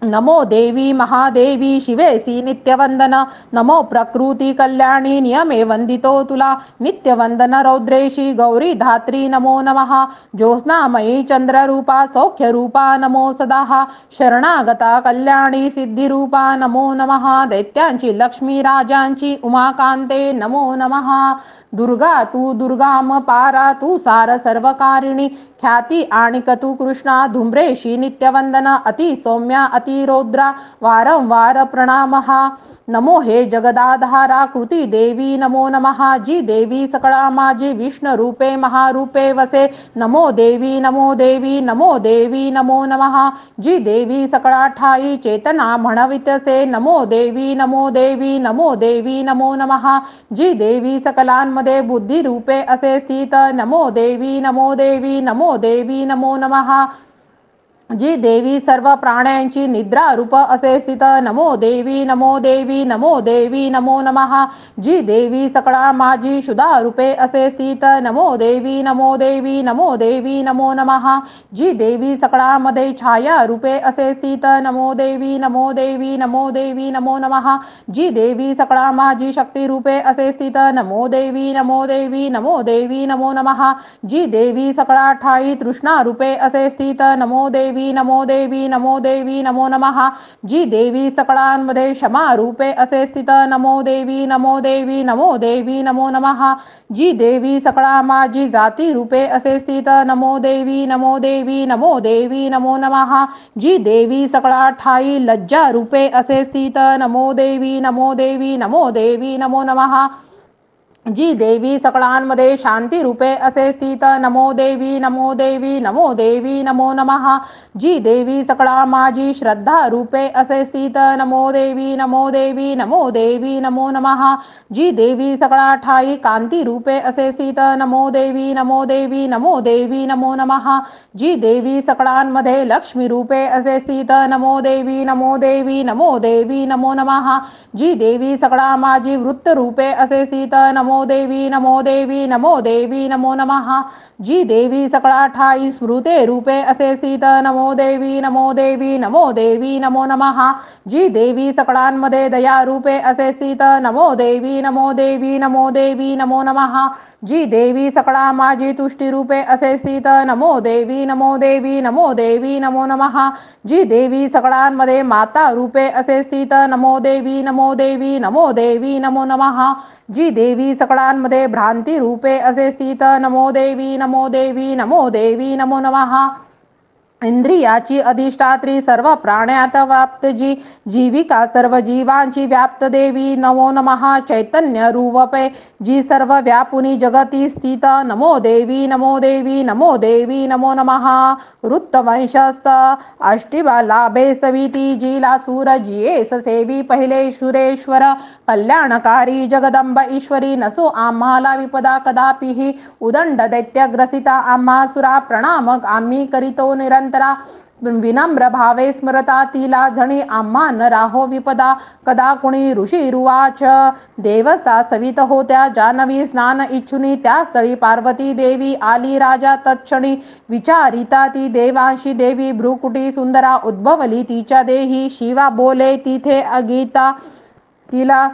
नमो देवी महादेवी शिवेसी नित्यवंदन, नमो प्रकृती कल्याणी नियमे वंदितो तुला. नित्यवंदन रौद्रेशी गौरी धात्री नमो नमः, ज्योत्स्नामयी चंद्ररूपा सौख्यरूपा नमो सदा. शरणागता कल्याणी सिद्धिरूपा नमो नमः, दैत्यांची लक्ष्मी राजांची उमाकांते नमो नमः. दुर्गा तू दुर्गाम पारा तू सार सर्वकारिणी, ख्याती आणिक तू कृष्णा धुम्रेशी नित्यवंदन. अति सौम्या अति रौद्रा वारंवार प्रणामहा. नमो हे जगदाधारा कृती देवी नमो नमः, जी देवी सकळा माझी विष्णु रूपे महारूपे वसे. नमो देवी नमो देवी नमो देवी नमो नमः, जी देवी सकळा ठाई चेतना म्हणवितसे. नमो देवी नमो देवी नमो देवी नमो नमः, जी देवी सकलांमध्ये बुद्धी रूपे असे स्थित. नमो देवी नमो देवी नमो देवी नमो नमः, जी देवी सर्व प्राण्यांची निद्रा रूप असे स्थित. नमो देवी नमो देवी नमो देवी नमो नमः, जी देवी सकळा माझी शुदा रूपे असे स्थित. नमो देवी नमो देवी नमो देवी नमो नमः, जी देवी सकळामध्ये छाया रूपे असे स्थित. नमो देवी नमो देवी नमो देवी नमो नमः, जी देवी सकळा माझी शक्ती रूपे असे स्थित. नमो देवी नमो देवी नमो देवी नमो नमः, जी देवी सकळा ठाई तृष्णा रूपे असे स्थित. नमो देवी नमो देवी नमो देवी नमो नमः, जी देवी सकळांमध्ये क्षमा रूपे असे स्थित. नमो देवी नमो देवी नमो देवी नमो नमः, जी देवी सकळा माझी जाती रूपे असे स्थित. नमो देवी नमो देवी नमो देवी नमो नमः, जी देवी सकळा ठाई लज्जा रूपे असे स्थित. नमो देवी नमो देवी नमो देवी नमो नमः, जी देवी सकळांमध्ये शांती रूपे असे स्थित, नमो देवी नमो देवी नमो देवी नमो नमः. जी देवी सकळा माझी श्रद्धा रूपे असे स्थित, नमो देवी नमो देवी नमो देवी नमो नमः. जी देवी सकळा ठाई कांती रूपे असे स्थित, नमो देवी नमो देवी नमो देवी नमो नमः. जी देवी सकळांमध्ये लक्ष्मी रूपे असे स्थित, नमो देवी नमो देवी नमो देवी नमो नमः. जी देवी सकळा माझी वृत्त रूपे असे स्थित, नमो देवी नमो देवी नमो देवी नमो नमः. जी देवी सकळा ठाई स्मृते रूपे असे स्थित, नमो देवी नमो देवी नमो देवी नमो नमः. जी देवी सकळांमध्ये दया रूपे असे स्थित, नमो देवी नमो देवी नमो देवी नमो नमः. जी देवी सकळा माझी तुष्टी रूपे असे स्थित, नमो देवी नमो देवी नमो देवी नमो नमः. जी देवी सकळांमध्ये माता रूपे असे स्थित, नमो देवी नमो देवी नमो देवी नमो नमः. जी देवी सकळांमध्ये भ्रांती रूपे असे स्थित, नमो देवी नमो देवी नमो देवी नमो नमः. इंद्रियाची अधिष्ठात्री सर्व प्राण्यात व्याप्त जी जीविका सर्व जीवांची व्याप्त देवी, नमो नमः. चैतन्य रूपे जी सर्व व्यापुनी जगती स्थित, नमो देवी नमो देवी नमो देवी नमो नमः. वृत्तवंशस्थ अष्टिवा लाभे सविती जिला सूर जियेस सेवी पहिले सुरेश्वर, कल्याणकारी जगदंब ईश्वरी नसो आम्हाला विपदा कदापिही, उदंड दैत्यग्रसिता आम्हा सुरा प्रणाम आम्ही करीतो निरंतरा, विनम्र भावे स्मरता तिला जणी आम्हा न राहो विपदा. कदा कुणी ऋषी रुवाच देवस्था सवित होत्या जानवी स्नान इच्छुनी, त्या स्थळी पार्वती देवी आली राजा तत्क्षणी, विचारिता ती देवांशी देवी भ्रुकुटी सुंदरा, उद्भवली तिच्या देही शिवा बोले तिथे अगीता, तिला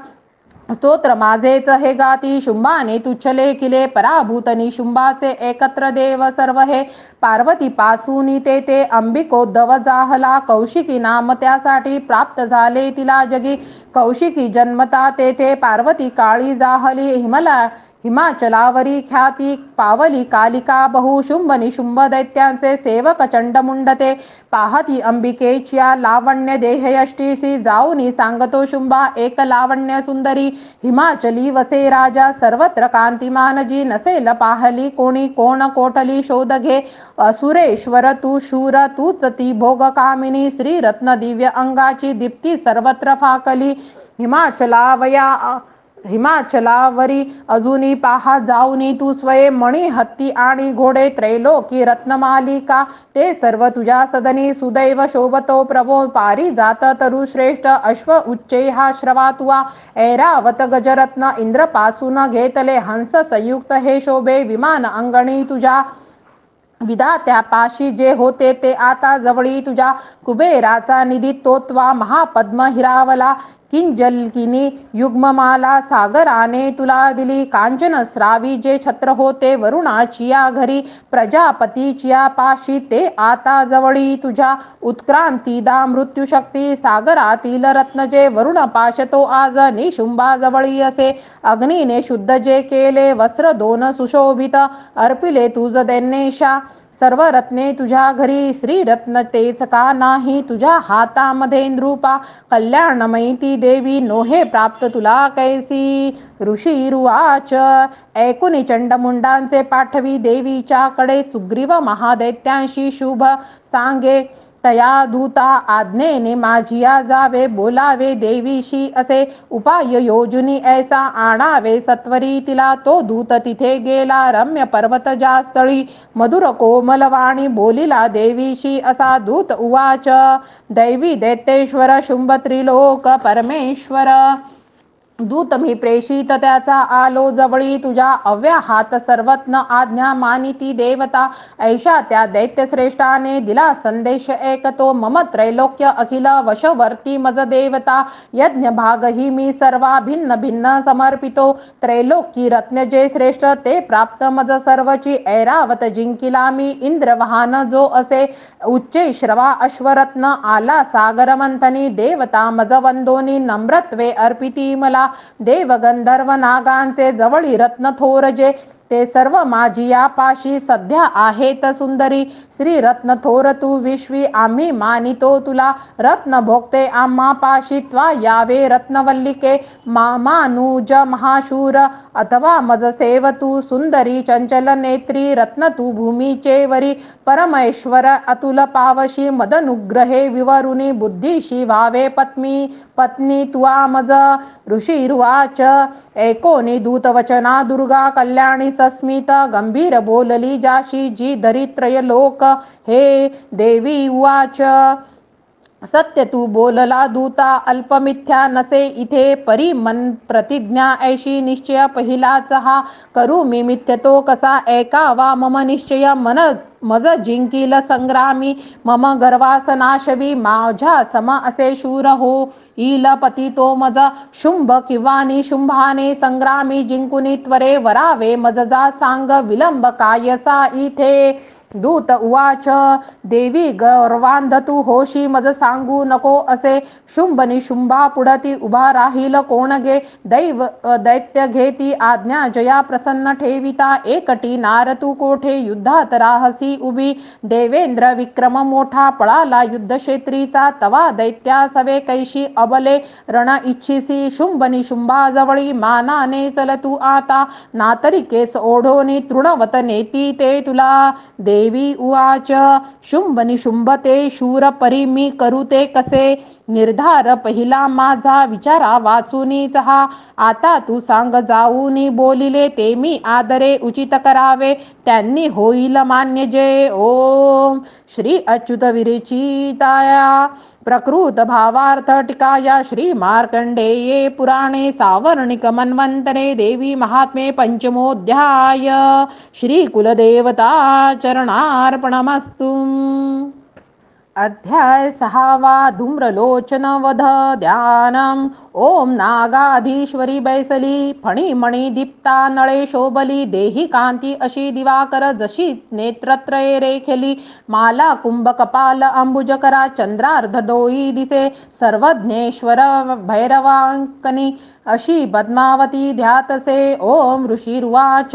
स्तोत्र माझेच हे गाती, शुंभाने तुच्छले किले पराभूत निशुंभाचे एकत्र देव सर्व हे, पार्वती पासून ते अंबिकोद्धव जाहला, कौशिकी नाम त्यासाठी प्राप्त झाले तिला जगी, कौशिकी जन्मता तेथे पार्वती काळी जाहली, हिमाचलावरी ख्याती पावली कालिका बहु, शुंभ निशुंभ दैत्यांचे सेवक चंडमुंडते, पाहती अंबिकेच्या लावण्य देहयष्टीसी, जाऊनी सांगतो शुंभा एक लावण्य सुंदरी, हिमाचली वसे राजा सर्वत्र कांतिमान, जी नसेल पाहली कोणी कोण कोठली शोध घे, असुरेश्वर तू शूर तूच ती भोग कामिनी, श्री रत्न दिव्य अंगाची दीप्ती सर्वत्र फाकली, हिमाचलावरी अजूनी पहा जाऊनी तू स्वये, मणी हत्ती आणि घोडे त्रैलोकी रत्नमालिका, ते सर्व तुझ्या सदनी सुदैव शोभतो प्रभो, पारी जात तरु श्रेष्ठ अश्व उच्चे हा श्रवा तुआ, ऐरावत गजरत्न इंद्र पासून घेतले, हंस संयुक्त हे शोभे विमान अंगणी तुझ्या, विधात्या पाशी जे होते ते आता जवळी तुझ्या, कुबेराचा निधी तोत्वा महापद्म हिरावला, किंजलकिनी युग्ममाला सागराने तुला दिली, कांचन स्रावी जे छत्र होते वरुणाचिया घरी, प्रजापतीचिया पाशी ते आता जवळी तुझ्या, उत्क्रांतीदा मृत्यूशक्ती सागरातील रत्न जे वरुण पाशतो आज निशुंभा जवळी असे, अग्नीने शुद्ध जे केले वस्त्र दोन सुशोभित, अर्पिले तुझ दैन्येशा सर्व रत्ने तुझ्या घरी, श्री रत्न तेच का नाही तुझ्या हातामध्ये नृपा, कल्याणमयी ती देवी नोहे प्राप्त तुला कैसी. ऋषी रुवाच ऐकुनी चंडमुंडांचे पाठवी देवीच्याकडे, सुग्रीव महादैत्यांशी शुभ सांगे, तया दूता आज्ञेने माझिया जावे, बोलावे देवीशी असे उपाय योजुनी ऐसा, आणावे सत्वरी तिला तो दूत तिथे गेला, रम्य पर्वत ज्या स्थळी मधुर कोमलवाणी बोलिला देवीशी असा, दूत उवाच दैवी दैत्येश्वर शुंभ त्रिलोक परमेश्वर, दूत मी प्रेषित त्याचा आलो जवळी तुझ्या, अव्याहात सर्वज्ञ आज्ञा मानिती देवता, ऐशा त्या दैत्यश्रेष्ठाने दिला संदेश एक तो, मम त्रैलोक्य अखिल वशवर्ती मज देवता, यज्ञ भागही मी सर्वा भिन्न भिन्न समर्पितो, त्रैलोकी रत्न जे श्रेष्ठ ते प्राप्त मज सर्वची, ऐरावत जिंकिला मी इंद्रवाहन जो असे, उच्चे श्रवा अश्वरत्न आला सागर मंथनी, देवता मज वंदोनी नम्रत्वे अर्पिती मला, देव गंधर्व नागांचे जवळी रत्न थोर जे, ते सर्व माझिया पाशी सध्या आहेत सुंदरी, श्री रत्न थोर तू विश्वी आम्ही मानितो तुला, रत्न भोगते आम्हा पाशी त्वा यावे रत्नवल्लिके, मानुज महाशूर अथवा मज सेवतू सुंदरी चंचल नेत्री रत्न तू भूमीचे वरी परमेश्वर अतुल पावशी मदनुग्रहे विवरुनी बुद्धीशी भावे पत्नी तुआ मज ऋषीरुवाच एकोनी दूतवचना दुर्गा कल्याणी सस्मित गंभीर बोलली जाशी जी दरित्रय लोक हे देवी उवाच सत्य तू बोलला दूता अल्पमिथ्या नसे इथे परी मन प्रतिज्ञा ऐशी निश्चय पहिलाच हा करू मी मिथ्य तो कसा ऐकावा मम निश्चय मन मज जिंकील संग्रामी मम गर्वासनाशवी माझ्या सम असे शूर हो ईल पती तो मज शुंभ किंवा निशुंभाने संग्रामी जिंकुनी त्वरे वरावे मज जा सांग विलंब कायसा इथे दूत उवाच देवी गर्वांध तू होशी मज सांगू नको असे शुंभ निशुंभा पुढती उभा राहील कोण गे दैत्य घेती आज्ञा जया प्रसन्न ठेविता एकटी नार तू कोठे युद्धात राहसी उभी देवेंद्र विक्रम मोठा पळाला युद्धक्षेत्रीचा तवा दैत्या सवे कैशी अबले रण इच्छिसी शुंभ निशुंभा जवळी मानाने चल तू आता नातरी केस ओढोनी तृणवत नेती ते तुला देवी उवाच शुंभ निशुंभ ते शूर परी मी करू ते कसे निर्धार पहिला माझा विचारा वाचूनीच हा आता तू सांग जाऊनी बोलिले ते मी आदरे उचित करावे त्यांनी होईल मान्य जय ओम श्री अच्युत विरचिताया प्रकृत भावार्थ टीकाया श्री मार्कंडेये पुराणे सावर्णिक मन्वंतरे देवी महात्मे पंचमोध्याय श्री कुलदेवता चरणार्पणमस्तु। अध्याय 6 धूम्रलोचन वध ध्यानम ओम नागाधीश्वरी बैसली फणीमणी दीप्ता नळे शोभली देही कांती अशी दिवाकर जशी नेत्रत्रये रेखेली माला कुंभ कपाल अंबुजकरा चंद्रार्ध डोई दिसे सर्वज्ञेश्वर भैरवांकनी अशी पद्मावती ध्यातसे ओम ऋषीरुवाच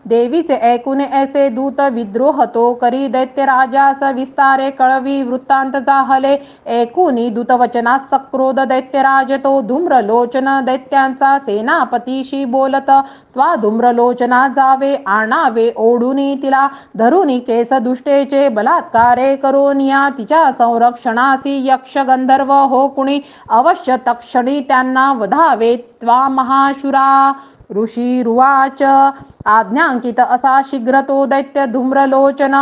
देवीचे ऐकून ऐसे दूत विद्रोह तो करी दैत्य राजास विस्तारे कळवी वृत्तांत जाहले ऐकूनी दूतवचनास सक्रोध दैत्यराज तो धूम्रलोचन दैत्यांचा सेनापतीशी बोलत त्वा धूम्रलोचना जावे आणावे ओढुनी तिला धरुनी केस दुष्टेचे बलात्कारे करोनिया तिच्या संरक्षणासी यक्ष गंधर्व हो कुणी अवश्य तक्षणी त्यांना वधावे त्वा महाशुरा ऋषीरुवाच आज्ञांकित असा शीघ्र तो दैत्य धूम्रलोचन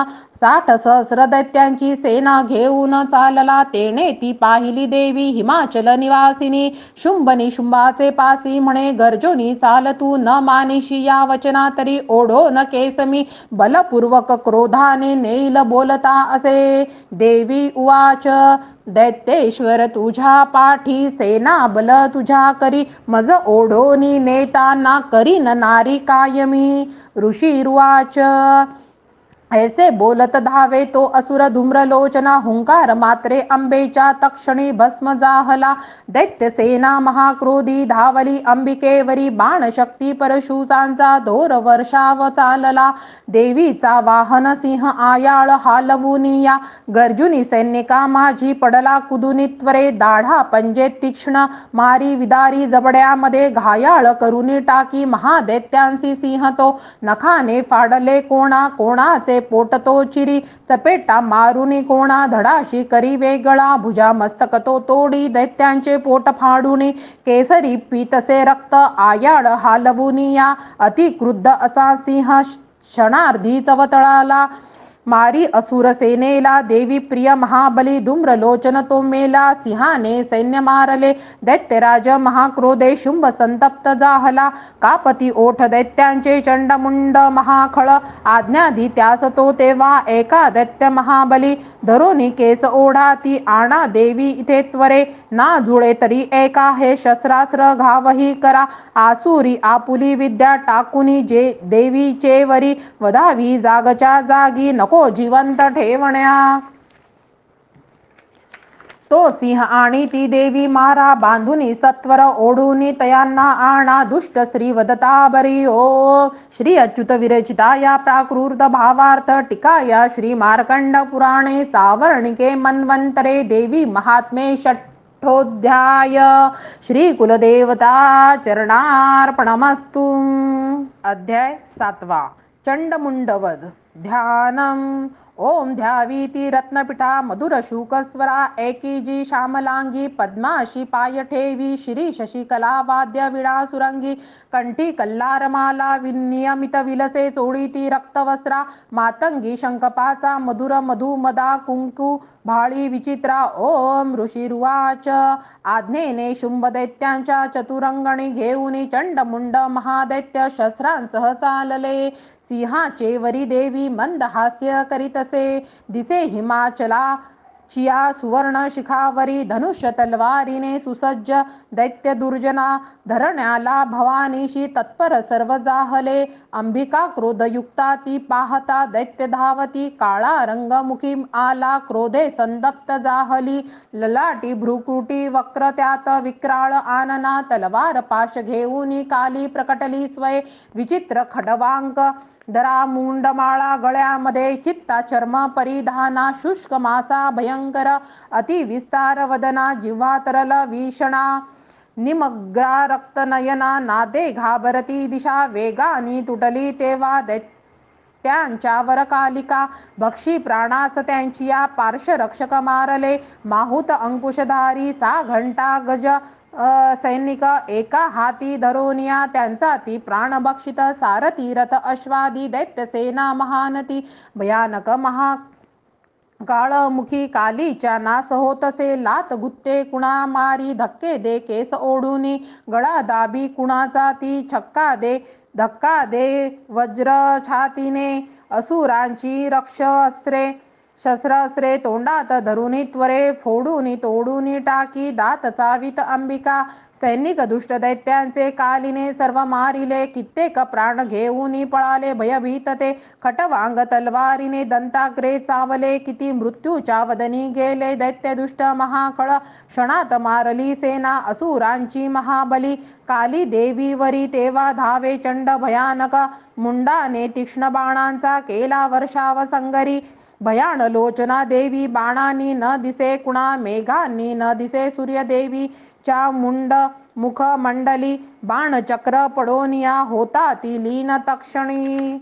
60 सहस्र दैत्यांची सेना घेऊन चालला तेने ती पाहिली देवी हिमाचल निवासिनी शुंभ निशुंभाचे पासी म्हणे गर्जोनी चाल तू न मानिशी या वचना तरी ओढो न केसमी बलपूर्वक क्रोधाने नेल बोलता असे देवी उवाच दैत्येश्वर तुझ्या पाठी सेना बल तुझ्या करी मज ओढोनी नेताना करीन नारी कायमी ऋषीरुवाच ऐसे बोलत धावे तो असुर धूम्रलोचना हुंकार मात्रे अंबेच्या तक्षणी भस्म जाहला दैत्य सेना महाक्रोधी धावली अंबिकेवरी बाणशक्ती परशुचांचा धोर वर्षाव चालला देवीचा वाहन सिंह आयाळ हालवुनिया गर्जुनी सैनिका माझी पडला कुदुनी त्वरे दाढा पंजे तीक्ष्ण मारी विदारी जबड्यामध्ये घायाळ करुनी टाकी महादैत्यांसी सिंह तो नखाने फाडले कोणाचे पोट तो चिरी चपेटा मारुनी कोणा धडाशी करी वेगळा भुजा मस्तक तो तोडी दैत्यांचे पोट फाडुनी केसरी पीतसे रक्त आयाड हालवुनिया अति क्रुद्ध असा सिंह क्षणार्धी चवतळाला मारी असुर सेनेला देवी प्रिय महाबली धूम्रलोचन तो मेला सिंहाने सैन्य मारले दैत्यराज महाक्रोधे शुंभ संतप्त जाहला कापती ओठ दैत्यांचे चंडमुंड महाखळ आज्ञाधी त्यास तो तेव्हा एका दैत्य महाबली धरोनी केस ओढा ती आणा देवी इथे त्वरे ना जुळे तरी एका हे शस्त्रास्त्र घावही करा आसुरी आपुली विद्या टाकुनी जे देवीचे वरी वधावी जागच्या जागी नको जिवंत ठेवण्या तो सिंह आणि ती देवी मारा बांधुनी सत्वर ओढुनी तयांना आणा दुष्ट श्री वदता बरी ओ श्री अच्युत विरचिता या प्राकृत भावार्थ टीकाया श्री मार्कंड पुराणे सावर्णिके मन्वंतरे देवी महात्मे षट् चतुर्थोऽध्याय श्री कुलदेवता चरणार्पणमस्तु। अध्याय 7 चंडमुंडवध ध्यानम। ओम ध्यावीती रत्नपीठा मधुर शुकस्वरा एकीजी श्यामलांगी पद्माशी पाय ठेवी श्री शशिकला वाद्य विणा सुरंगी कंठी कल्लारमाला नियमित विलसे चोळीती रक्तवस्त्रा मातंगी शंखपाचा मधुर मधुमदा कुंकू भाळी विचित्रा। ओम ऋषिरुवाच आज्ञेने शुंभ दैत्यांच्या चतुरंगणी घेऊन चंडमुंड महादैत्य शस्त्रांसह चालले। सिंहाचे वरी देवी मंद हास्य करीतसे दिसे हिमाचला चिया सुवर्ण शिखावरी धनुष्य तलवारीने सुसज्ज दैत्य दुर्जना धरण्याला भवानीशी तत्पर सर्व जाहले। अंबिका क्रोधयुक्ता ती पाहता दैत्य धावती काळा रंगमुखी आला क्रोधे संदप्त जाहली ललाटी भ्रुकुटी वक्र त्यात विक्राळ आनना तलवार पाश घेऊन काली प्रकटली स्वय विचित्र खडवांक दरा मुंडमाळा गळ्यामध्ये चित्ता चर्म परिधाना शुष्क मासा भयंकर अतिविस्तार वदना जिव्हा तरल भीषणा निमग्रा रक्तनयना नादे घाबरती दिशा वेगानी तुटली तेव्हा दैत्यांच्यावर कालिका भक्षी प्राणास त्यांची या पार्श्वरक्षक मारले माहुत अंकुशधारी 6 घंटा गज सैनिक एका हाती धरोनिया त्यांचा ती प्राणभक्षित सारथी रथ अश्वादी दैत्यसेना महानती भयानक महा काळमुखी कालीच्या नास होतसे लात गुत्ते कुणा मारी धक्के दे केस ओढुनी गळा दाबी कुणाचा ती छक्का दे धक्का दे वज्र छातीने असुरांची रक्ष अस्त्रे शस्त्रास्त्रे तोंडात धरुनी त्वरे फोडून तोडून टाकी दात चावित अंबिका सैनिक दुष्ट दैत्यांचे कालीने सर्व मारिले कित्येक प्राण घेऊन पळाले भयभीत ते खटवांग तलवारीने दंताग्रे चावले किती मृत्यूच्या वदनी गेले दैत्य दुष्ट महाखळ क्षणात मारली सेना असुरांची महाबली काली देवीवरी तेव्हा धावे चंड भयानक मुंडाने तीक्ष्ण बाणांचा केला वर्षाव संगरी भयान लोचना देवी बाणांनी न दिसे कुणा मेघांनी न दिसे सूर्यदेवी च्या मुंड मुख मंडली बाणचक्र पडोनिया होता ती लीन तक्षणी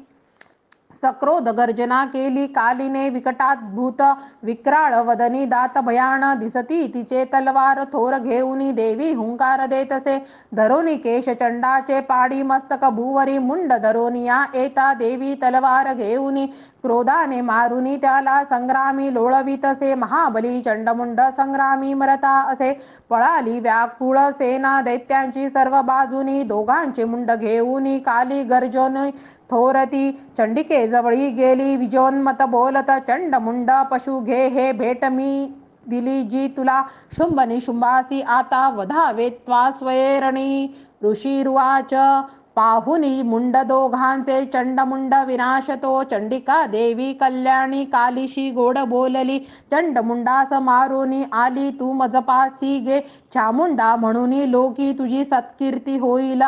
सक्रोध गर्जना केली कालीने विकटाद्भुत विक्राळ वदनी दात भयान दिसती तिचे तलवार थोर घेऊन देवी हुंकार देतसे धरोनी केश चंडाचे पाडी मस्तक भुवरी मुंड धरोनिया येता देवी तलवार घेऊन क्रोधाने मारुनी त्याला संग्रामी लोळवितसे महाबली चंडमुंड संग्रामी मरता असे पळाली व्याकुळ सेना दैत्यांची सर्व बाजूनी दोघांचे मुंड घेऊन काली गर्जन थोरती चंडिके जवळी गेली विजोन्मत बोलत चंडमुंड पशु घे हे भेट मी दिली जी तुला शुंभ निशुंभासी आता वधावे त्वा स्वैरणी ऋषिरुवाच पाहुनी मुंड दोघांचे चंडमुंड विनाशतो चंडिका देवी कल्याणी कालीशी गोड बोलली चंडमुंडास मारुनी आली तू मजपासी गे चामुंडा म्हणून लोकी तुझी सत्कीर्ती होईल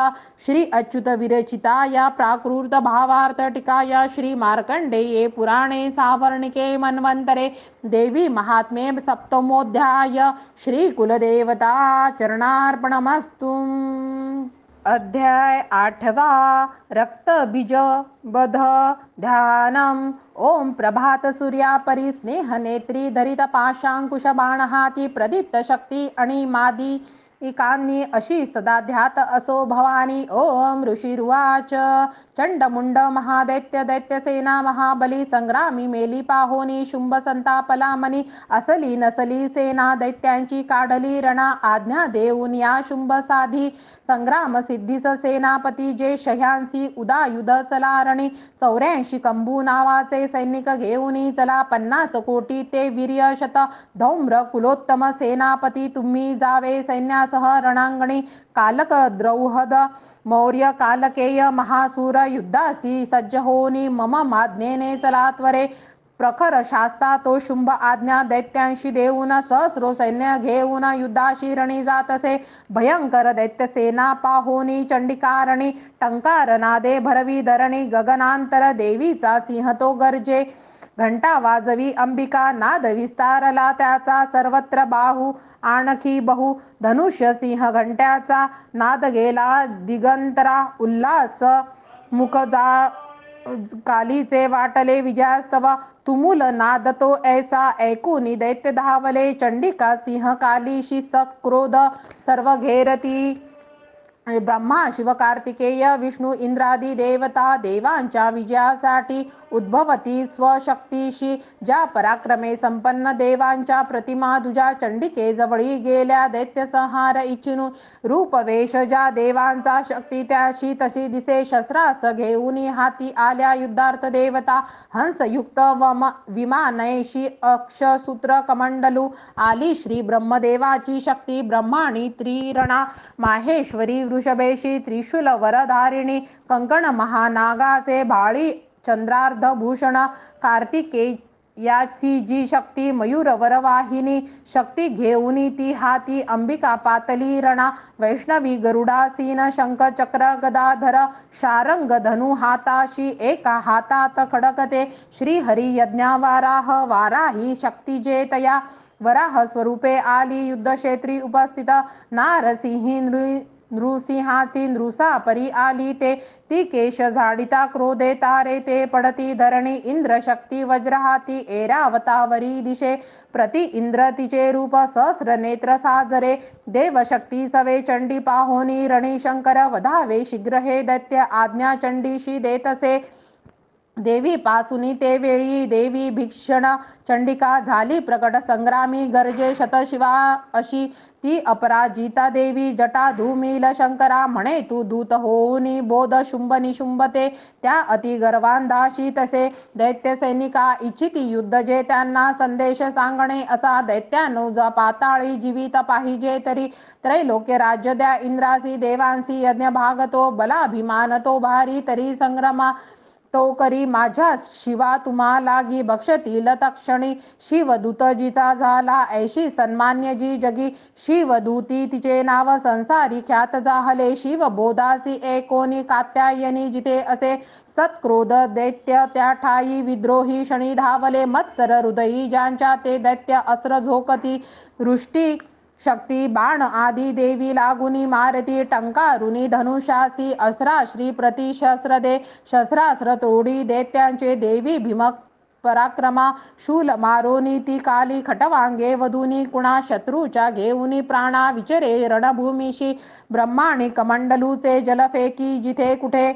श्री अच्युत विरचिता या प्राकृत भावार्थ टीका या श्री मार्कंडेये पुराणे सावर्णिके मन्वंतरे देवी महात्म्ये सप्तमोऽध्याय श्री कुलदेवता चरणार्पणमस्तु। अध्याय 8 रक्तबीज बध ध्यानम। ओम प्रभात सूर्या परी स्नेह नेत्री धरित पाशांकुश बाण हाती प्रदीप्त शक्ती आणि मादी इकांनी अशी सदा ध्यात असो भवानी। ओम ऋषिरुवाच चंडमुंड महादैत्य दैत्यसेना महाबली संग्रामी मेली पाहोनी शुंभ संतापला मनी असली नसली सेना दैत्यांची काढली रणा आज्ञा देऊन या शुंभ साधी संग्राम सिद्धीस सेनापती जे शह्यांसी उदायुध चलारणी 84 कंबू नावाचे सैनिक घेऊन चला 50 कोटी ते वीर्य शत धौम्र कुलोत्तम सेनापती तुम्ही जावे सैन्यासह रणांगणी कालक द्रौहद मौर्य कालकेय महासूर युद्धासी सज्ज होनी मम माज्ञेने चला त्वरे प्रखर शास्ता तो शुंभ आज्ञा दैत्यांशी देऊन सहस्रो सैन्य घेऊन युद्धाशी रणी जातसे भयंकर दैत्य सेना पाहोनी चंडिकारणी टंकार नादे भरवी धरणी गगनांतर देवीचा सिंह तो गर्जे घंटा वाजवी अंबिका, नाद विस्तारला त्याचा सर्वत्र बाहू. आणखी बहु धनुष्य सिंह घंट्याचा नाद गेला दिगंतरा. उल्हास मुख कालीचे वाटले विजयास्तव. तुमुल नाद तो ऐसा ऐकूनी दैत्य धावले. चंडिका सिंह कालीशी सत्क्रोध सर्व घेरती. ब्रह्मा शिव कार्तिकेय विष्णू इंद्रादी देवता देवांच्या विजयासाठी उद्भवती स्वशक्तीशी. ज्या पराक्रमे संपन्न देवांच्या प्रतिमा तुझ्या चंडिकेजवळी गेल्या. दैत्य संहार इच्छिनू रूपवेश ज्या देवांचा शक्ती त्याशी तशी दिसे. शस्त्रास घेऊन हाती आल्या युद्धार्थ देवता. हंसयुक्त विमानैशी अक्षसूत्र कमंडलू आली. श्री ब्रह्मदेवाची शक्ती ब्रह्माणी त्रिरणा. माहेश्वरी वृषभेशी त्रिशूल वरधारिणी. कंकण महानागाचे भाळी चंद्रार्ध भूषण. कार्तिकेयाची जी शक्ती मयूर वरवाहिनी. शक्ती घेऊन ती हाती अंबिका पातली रणा. वैष्णवी गरुडासीन शंख चक्र गदाधर. शारंग धनु हाताशी एका हातात खडकते. श्रीहरी यज्ञ वाराह वाराही शक्ती जे तया. वराह स्वरूपे आली युद्धक्षेत्री उपस्थित. नारसिंही नृसिंहाची नृसा परी आली ते. ती केश झाडिता क्रोधे तारे ते पडती धरणी. इंद्र शक्ती वज्र हाती ऐरावतावरी दिशे. प्रति इंद्र तिचे रूप सहस्र नेत्र साजरे. देवशक्ती सवे चंडी पाहोनी रणी. शंकर वधावे शीघ्र हे दैत्य आज्ञा चंडीशी देतसे. देवी पासुनी ते वेळी देवी भीषण चंडिका झाली प्रकट संग्रामी. गर्जे शतशिवा अशी ती अपराजिता देवी. जटा धूमिल शंकरा म्हणे तू दूत होऊनी. बोध शुंभ निशुंभते त्या अति गर्वांधाशी तसे. दैत्य सैनिका इच्छिती युद्ध जे त्यांना संदेश सांगणे असा. दैत्यानो पाताळी जीवित पाहिजे तरी. त्रैलोक्य राज्य द्या इंद्रासी देवांसी. यज्ञ भागतो बलाभिमान तो भारी तरी. संग्रमा तो करी माझ्या शिवा तुम्हा लागी. बक्षतील तक्षणी शिवदूत जिचा झाला ऐशी सन्मान्य जी जगी. शिवदूती तिचे नाव संसारी ख्यात झाले. शिवबोधासी एकोनी कात्यायनी जिथे असे. सत्क्रोध दैत्य त्या ठाई विद्रोही क्षणी धावले. मत्सर हृदयी ज्यांच्या ते दैत्य अस्त्र झोकती. वृष्टी शक्ती बाण आदी देवी लागुनी मारती. टंकारुनी धनुषासी अस्रा श्री प्रतिशस्त्र दे. शस्त्रास्त्र तोडी दैत्यांचे देवी भीमक पराक्रमा. शूल मारोनी ती काली खटवांगे वधुनी. कुणा शत्रूच्या घेऊनी प्राणा विचरे रणभूमीशी. ब्रह्माणी कमंडलूचे जलफेकी जिथे कुठे.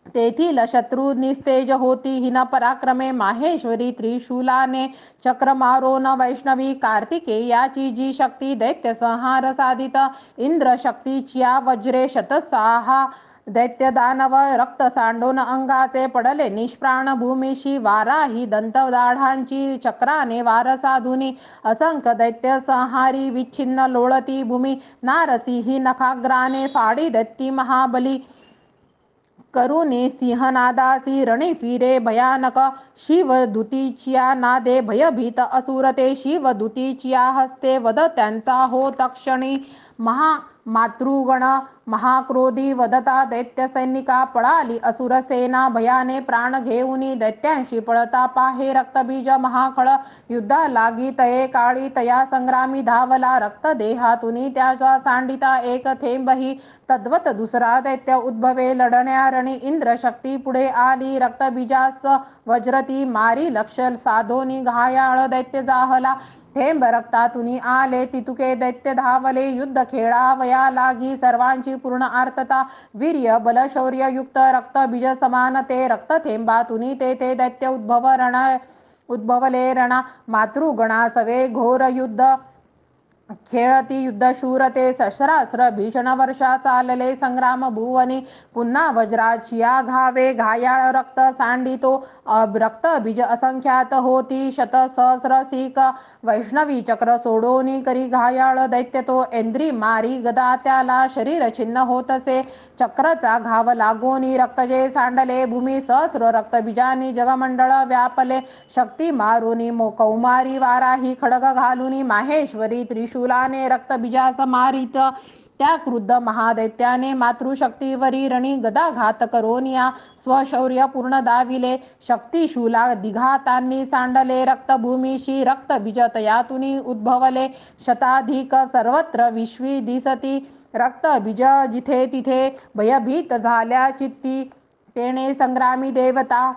तेथील शत्रू निस्तेज होती हिन पराक्रमे. माहेश्वरी त्रिशूलाने चक्र मारोन वैष्णवी. कार्तिकेयाची जी शक्ती दैत्य संहार साधित. इंद्र शक्तीच्या वज्रे शतसाहा दैत्य दानव. रक्त सांडून अंगाचे पडले निष्प्राण भूमीशी. वाराही दंत दाढांची चक्राने वार साधुनी. असंख्य दैत्य संहारी विच्छिन्न लोळती भूमी. नारसिंही नखाग्राने फाडी दैत्य महाबली. करुणी सिंहनादासी रणी फिरे भयानक. शिवदूतीच्या नादे भयभीत असुरते. शिवदूतीच्या हस्ते वध त्यांचा हो तक्षणी. मातृगण महाक्रोधी वदता दैत्य सैनिका. पळाली असुर सेना भयाने प्राण घेऊनी. दैत्यांशी पळता पाहे रक्तबीज महाखळ. युद्धा लागी तये काळी तया संग्रामी धावला. रक्त देहातुनी त्याचा सांडिता एक थेंबही. तद्वत दुसरा दैत्य उद्भवे लढण्या रणी. इंद्र शक्ती पुढे आली रक्तबीजास वज्रती मारी. लक्ष साधोनी घायाळ दैत्य जाहला. थेंब रक्तातुनी आले तितुके दैत्य धावले. युद्ध खेळावया लागी सर्वांची पूर्ण आर्तता. वीर्य बल शौर्य युक्त रक्तबीज समान ते. रक्त थेंबातुनी ते दैत्य उद्भवले रणा. मातृगणा सवे घोर युद्ध खेळती युद्धशूरते. शस्त्रास्त्र भीषण वर्षा चालले संग्राम भुवनी. पुन्हा वज्राचिया घावे घायाळ रक्त सांडितो. रक्त बीज असंख्यात होती शत सहस्र सीक. वैष्णवी चक्र सोडोनी करी घायाळ दैत्य तो. इंद्री मारी गदा त्याला शरीर छिन्न होतसे. चक्रचा घाव लागोनी रक्त जे सांडले भूमी. सहस्र रक्तबीजानी जगमंडळ व्यापले. शक्ती मारुनी कौमारी वाराही खडग घालुनी. माहेश्वरी त्रिशूलाने रक्तबीजास मारित. त्या क्रुद्ध महादैत्याने मातृशक्तीवरी रणी गदाघात करोनिया स्वशौर्य पूर्ण दाविले. शक्तिशूला दिघातांनी सांडले रक्तभूमीशी रक्तबीज तयातुनी उद्भवले. शताधिक सर्वत्र विश्वी दिसती रक्तबीज जिथे तिथे भयभीत झाल्या चित्ती. तेणे संग्रामी देवता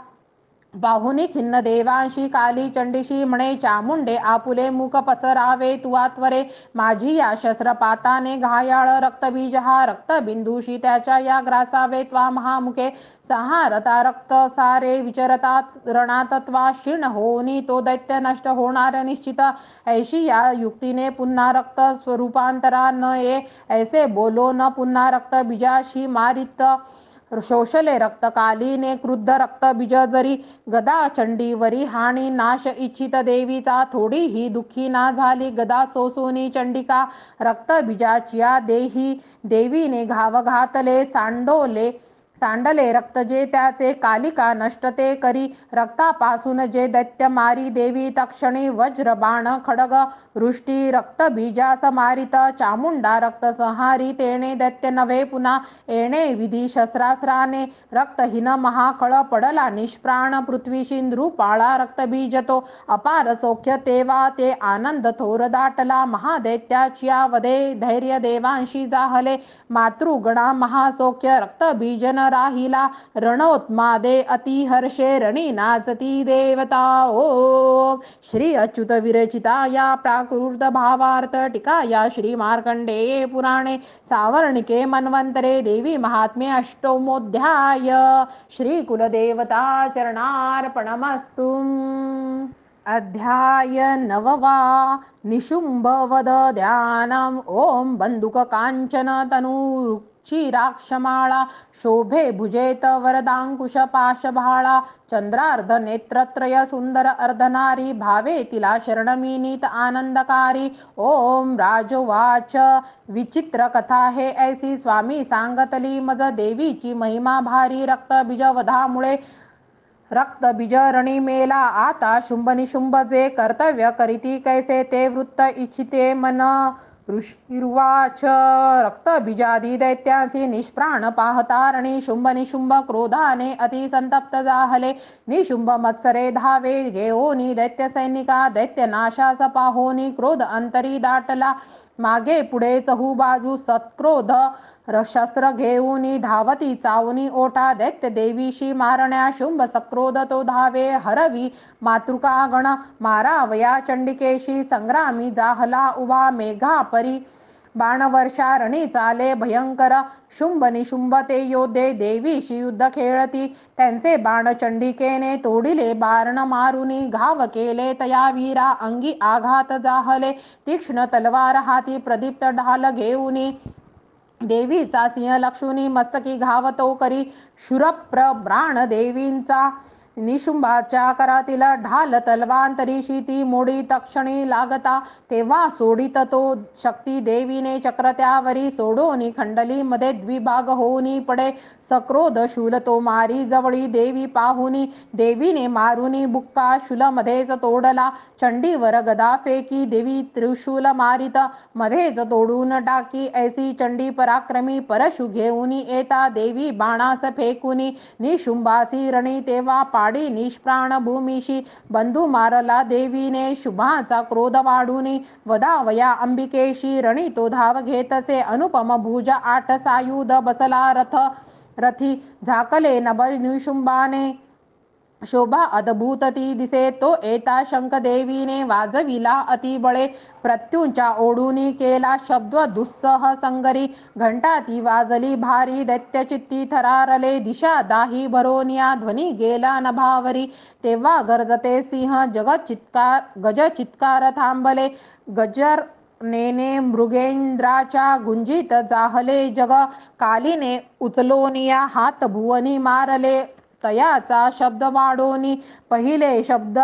बाहुनी खिन्न देवांशी काली चंडीशी म्हणे चामुंडे आपुले मुख पसरावे तुवा त्वरे. माझी या शस्त्रपाताने घायाळ रक्तबीज हा रक्तबिंदूशी त्याच्या या ग्रासावे त्वा महामुखे. सहारता रक्त सारे विचरतात रणात त्वा क्षीण होनी तो दैत्य नष्ट होणार निश्चित. ऐशी या युक्तीने पुन्हा रक्त स्वरूपांतरा न ये ऐसे बोलो न पुन्हा रक्त बीजाशी मारित. शोषले रक्तकालीने क्रुद्ध रक्तबीज जरी गदा चंडीवरी हानी नाश इच्छित देवीचा. थोडी ही दुःखी ना झाली गदा सोसुनी चंडिका. रक्तबीजाच्या देवीने घाव घातले सांडले रक्त जे त्याचे कालिका नष्ट ते करी. रक्तापासून जे दैत्य मारी देवी तक्षणी वज्र बाण खडग वृष्टी रक्तबीजास मारित. चामुंडा रक्त संहारी तेणे दैत्य नव्हे पुन्हा येणे विधी शस्त्रास्त्राने. रक्तहीन महाखळ पडला निष्प्राण पृथ्वी सिंधुपाळा रक्तबीज तो. अपार सौख्य तेव्हा ते आनंद थोर दाटला महादैत्याच्या वधे धैर्य देवांशी जाहले. मातृगणा महासौख्य रक्तबीज न राहिला रणोत्मादे अतिहर्षे रणी नाचती देवता. ओम श्री अच्युत विरचिता या प्राकृत भावार्थ टीकाया श्री मार्कंडेय पुराणे सावर्णिके मन्वंतरे देवी महात्म्ये अष्टमोऽध्याय. श्री कुलदेवता चरणार्पणमस्तु. अध्याय 9 निशुंभवध ध्यानम्. ओम बंदुक कांचन तनू क्षीराक्षमाळा शोभे भुजेत वरदांकुश पाशभाळा. चंद्रार्ध नेत्रत्रय सुंदर अर्धनारी भावे तिला शरणमिनीत आनंदकारी. ओम राजोवाच विचित्र कथा हे ऐसी स्वामी सांगतली मज देवीची महिमा भारी. रक्तबीज वधामुळे रक्तबीज रणी मेला आता शुंभ निशुंभ जे कर्तव्य करीती कैसे ते वृत्त इच्छिते मन. ऋषिर्वाच रक्तबीजादी दैत्यांसी निष्प्राण पाहता रणी शुंभ निशुंभ क्रोधाने अति संतप्त जाहले. निशुंभ मत्सरे धावे घेऊनी दैत्य सैनिका दैत्य नाशास पाहोनी क्रोध अंतरी दाटला. मागे पुढे चहू बाजू सत्क्रोध शस्त्र घेऊनी धावती चावनी ओठा. दैत्य देवीशी मारण्या शुंभ सक्रोध तो धावे हरवी मातृका गण. मारावया चंडिकेशी संग्रामी जाहला उभा मेघा परी बाणवर्षा रणी चाले भयंकर. शुंभ निशुंभ ते योद्धे देवीशी युद्ध खेळती त्यांचे बाण चंडिकेने तोडिले बारण मारुनी. घाव केले तया वीरा अंगी आघात जाहले. तीक्ष्ण तलवार हाती प्रदीप्त ढाल घेऊनी देवीचा सिंह लक्षुनी मस्तकी घाव तो करी. शूरप्रब्राण देवींचा निशुंभाच्या करातील ढाल तलवांतरीशी ती मोडी तक्षणी लागता. तेव्हा सोडित तो शक्ती देवीने चक्र त्यावरी सोडोनी खंडली मध्ये द्विभाग होऊनी पडे. सक्रोध शूल तो मारी जवळी देवी पाहुनी. देवीने मारुनी बुक्का शूल मध्येच तोडला. चंडीवर गदा फेकी देवी त्रिशूल मारित मध्येच तोडून टाकी. ऐसी चंडी पराक्रमी परशु घेऊनी येता देवी बाणास फेकुनी. निशुंभासी रणी तेव्हा पाडी निष्प्राण भूमीशी. बंधू मारला देवीने शुभाचा क्रोध वाढूनी. वदावया अंबिकेशी रणी तो धाव घेतसे. अनुपम भुज 8 सायुध बसला रथी. झाकले नभ निशुंभाने शोभा अद्भुत ती दिसे. तो येता शंख देवीने वाजविला अतिबळे. प्रत्यूंच्या ओढूनी केला शब्द दुस्सह संगरी. घंटा ती वाजली भारी दैत्यचित्ती थरारले. दिशा दाही भरोनिया ध्वनी गेला नभावरी. तेव्हा गरजते सिंह गज चित्कार थांबले. गजर नेने मृगेंद्राच्या गुंजीत जाहले जग. कालीने उचलोनिया हात भुवनी मारले. तयाचा शब्द वाढोनी पहिले शब्द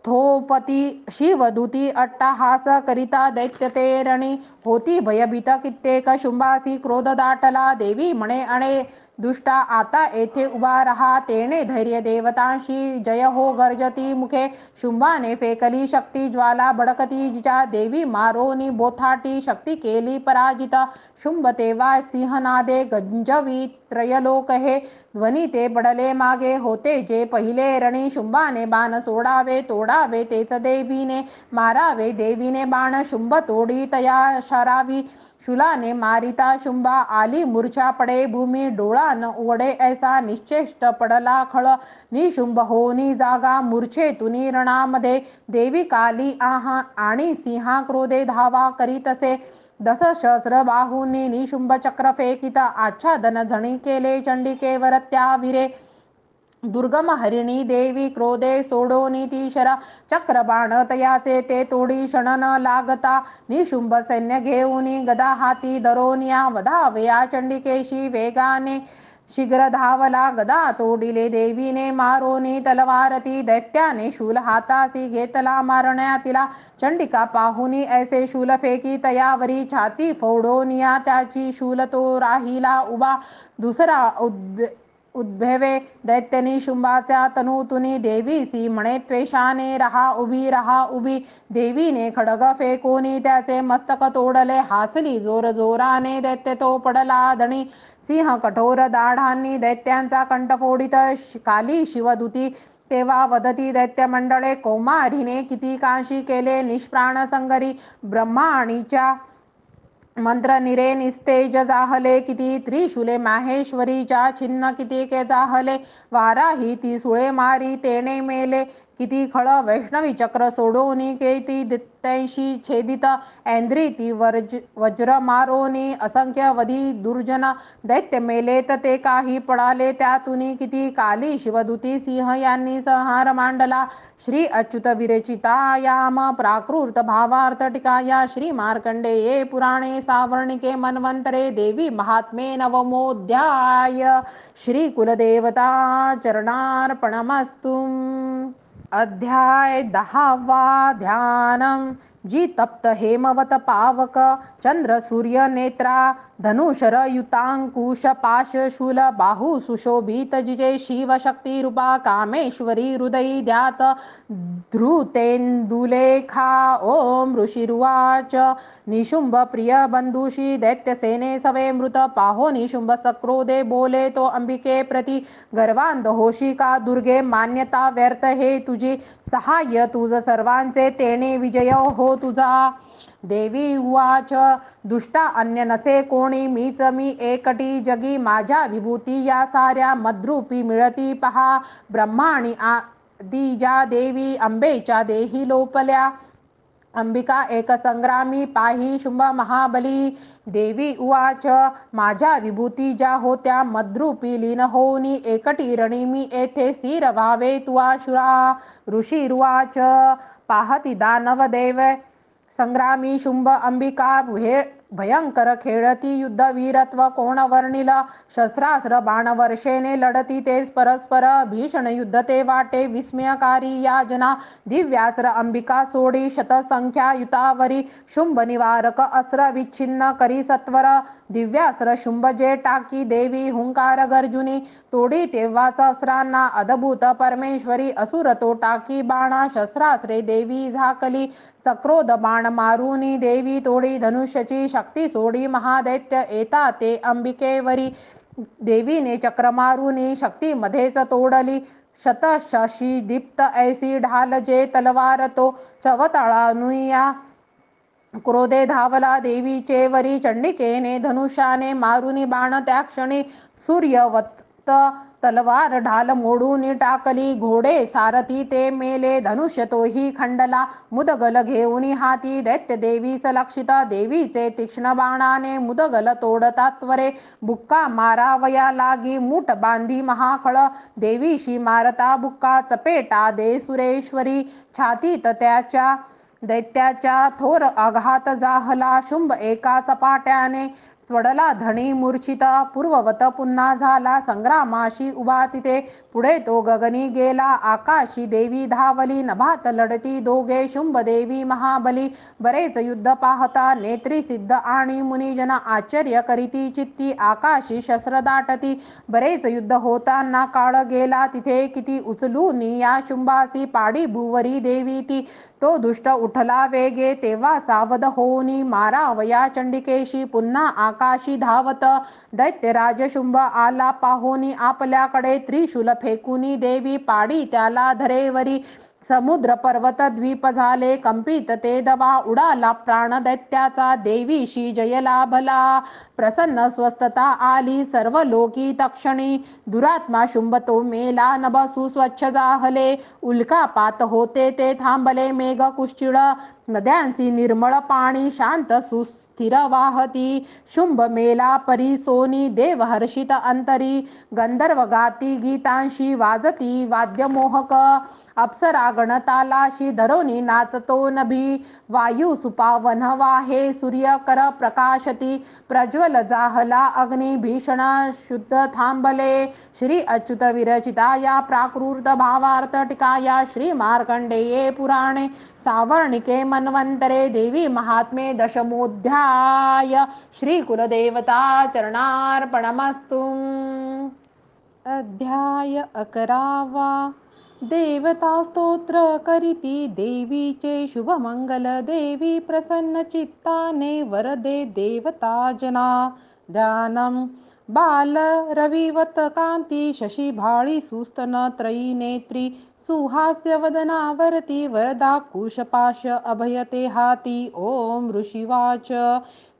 थोपती शिवदूती अट्टहास करिता दैत्य ते रणी. होती भयभीत कित्येक शुंभासी क्रोध दाटला. देवी म्हणे अणे दुष्टा आता येथे उभा रहा, तेणे धैर्य देवतांशी जय हो गर्जती मुखे. शुंभाने फेकली शक्ती ज्वाला, बडकती जिच्या देवी मारोनी बोथाटी, शक्ती केली पराजित. शुंभ तेव्हा सिंहनादे गंजवी त्रयलोक हे, ध्वनी ते पडले मागे होते जे पहिले रणी. शुंभाने बाण सोडावे तोडावे तेच देवीने, मारावे देवीने बाण शुंभ तोडी तया शरावी. शूलाने मारिता शुंभा आली मूर्छा, पडे भूमी डोळा न उघडे ऐसा निश्चेष्ट पडला खळ. निशुंभ होनी जागा मूर्छेतुनी रणामध्ये, देवी काली आहा आणि सिंहा क्रोधे धावा करीतसे. दशसहस्र बाहूंनी निशुंभ चक्र फेकित, आच्छादन झणी केले चंडिकेवर त्या वीरे. दुर्गम हरिणी देवी क्रोधे सोडोनी ती शरा, चक्रबाण तयाचे ते तोडी क्षण न लागता. निशुंभ सैन्य घेऊनी गदा हाती धरोनिया, वधावया चंडिकेशी वेगाने शीघ्र धावला. गदा तोडिले देवीने मारोनी तलवारती, दैत्याने शूल हातासी घेतला मारण्या तिला. चंडिका पाहुनी ऐसे शूल फेकी तयावरी, छाती फोडोनिया त्याची शूल तो राहिला उभा. दुसरा उद्भवे दैत्यनी शुंभाच्या तनूतुनी, देवीसी म्हणे त्वेषाने रहा उभी. देवीने खडग फेकोनी त्याचे मस्तक तोडले, हासली जोर जोराने दैत्य तो पडला धणी. सिंह कठोर दाढांनी दैत्यांचा कंठ फोडित, काली शिवदूती तेव्हा वदती दैत्य मंडळे. कौमारीने किती कांशी केले निष्प्राण संगरी, ब्रह्माणीच्या मंत्र निरे निस्तेज जाहले किती. त्रिशूले माहेश्वरीच्या छिन्न किती के जाहले, वाराही ती सुळे मारी तेणे मेले किती खळ. वैष्णवी चक्र सोडोनी केती दैत्यांशी छेदित, ऐंद्री ती वज्र मारोनी असंख्य वधी दुर्जन. दैत्य मेलेत ते काही पडाले त्यातुनी किती, काली शिवदूती सिंह यांनी संहार मांडला. श्री अच्युत विरचितायाम प्राकृत भावार्थ टीकाया, श्री मार्कंडेये पुराणे सावर्णिके मन्वंतरे, देवी महात्म्ये नवमोऽध्याय. श्री कुलदेवता चरणार्पणमस्तु. अध्याय 10वा. ध्यानम. जी तप्त हेमवत पावक, चंद्र सूर्य नेत्रा, धनुषर युतांकुश पाश शूल बाहू सुशोभित जिजे, शिव शक्ती रूपा कामेश्वरी हृदयी ध्यात धृतेन्दुलेखा. ओम ऋषिरुवाच. निशुंभ प्रिय बंधुषी दैत्यसेने सवे मृत, पाहो निशुंभ सक्रोधे बोले तो अंबिके प्रती. गर्वांध होशी का दुर्गे, मान्यता व्यर्थ हे तुझी, सहाय्य तुझ सर्वांचे तेणे विजय हो तुझा. देवी उवाच. दुष्टा अन्य नसे कोणी, मीच मी एकटी जगी, माझ्या विभूती या साऱ्या मद्रूपी मिळती पहा. ब्रह्माणी आदी ज्या देवी अंबेच्या देही लोपल्या, अंबिका एक संग्रामी पाही शुंभ महाबली. देवी उवाच. माझ्या विभूती ज्या होत्या मद्रूपी लीन होनी, एकटी रणी मी येथे स्थिर व्हावे तू आशुरा. ऋषिरुवाच. पाहती दानव देव संग्रामी शुंभ अंबिका, भयंकर खेळती युद्ध वीरत्व कोण वर्णिल. शस्त्रास्त्र बाणवर्षेने लढती तेच परस्पर, भीषण युद्ध ते वाटे विस्मयकारी याजना. दिव्यास्त्र अंबिका सोडी शतसंख्या युतावरी, शुंभ निवारक अस्त्र विच्छिन्न करी सत्वर. दिव्यास्त्र शुंभ जे टाकी, देवी हुंकार गर्जुनी, तोडी तेव्हाच अस्त्रांना अद्भुत परमेश्वरी. असुर तो टाकी बाणा, शस्त्रास्त्रे देवी झाकली, सक्रोध बाण मारुनी देवी तोडी. धनुष्यची शक्ती सोडी महादैत्य येता ते अंबिकेवरी, देवीने चक्र मारुनी शक्ती मध्येच तोडली. शतशशी दीप्त ऐसी ढाल जे तलवार तो, चवताळानुया क्रोधे धावला देवीचे वरी. चंडिकेने धनुष्याने मारुनी बाण त्या क्षणी, सूर्यवत तलवार ढाल मोडून टाकली. घोडे सारथी ते मेले, धनुष्य तोही खंडला. मुदगल घेऊन हाती दैत्य देवीस लक्षिता, देवीचे तीक्ष्ण बाणाने मुदगल तोडता त्वरे. बुक्का मारावया लागी मूठ बांधी महाखळ, देवीशी मारता बुक्का चपेटा दे सुरेश्वरी. छातीत त्याच्या दैत्याच्या थोर आघात जाहला, शुंभ एका चपाट्याने स्वडला धणी मूर्छित पूर्ववत पुन्हा झाला संग्रामाशी उभा तिथे पुढे तो गगनी गेला आकाशी देवी धावली नभात लढती दोघे शुंभ देवी महाबली बरेच युद्ध पाहता नेत्री सिद्ध आणि मुनिजन आश्चर्य करीती चित्ती आकाशी शस्त्र दाटती बरेच युद्ध होताना काळ गेला तिथे किती उचलून या शुंभासी पाडी भुवरी देवी ती तो दुष्ट उठला वेगे तेव्हा सावध होनी मारावया चंडिकेशी पुन्हा आकाशी धावत दैत्यराज शुंभ आला पाहोनी आपल्याकडे त्रिशूल फेकुनी देवी पाडी त्याला धरेवरी समुद्र पर्वत द्वीप झाले कंपित ते दबा उडाला प्राण दैत्याचा देवीशी जय लाभला प्रसन्न स्वस्थता आली सर्व लोकी तक्षणी दुरात्मा शुंभ तो मेला नभ सुस्वच्छ जाहले उल्कापात होते ते थांबले मेघ कुश्चिळ नद्यांची निर्मळ पाणी शांत सुस्थिर वाहती शुंभ मेला परी सोनी देव हर्षित अंतरी गंधर्व गाती गीतांशी वाजती वाद्यमोहक अप्सरा गणतालाशी धरोनी नाचतो नभी वायू सुपावन वाहे सूर्य कर प्रकाशती प्रज्वल जाहला अग्नी भीषण शुद्ध थांबले श्री अच्युत विरचिता या प्राकृत भावार्थ टिकाया श्री मार्कंडेये पुराणे सावर्णिके मन्वंतरे देवी महात्मे दशमोध्याय श्री कुलदेवता चरणार्पणमस्तु अध्याय 11 देवता स्तोत्र करीती देवीचे शुभमंगल देवी प्रसन्न चित्ताने वरदे देवता जना ध्यानम बाल रविवत कांती शशी भाळी सुस्तन त्रयी नेत्री सुहास्य वदनावरती वरदा कुशपाश अभयते हाती ओम ऋषिवाच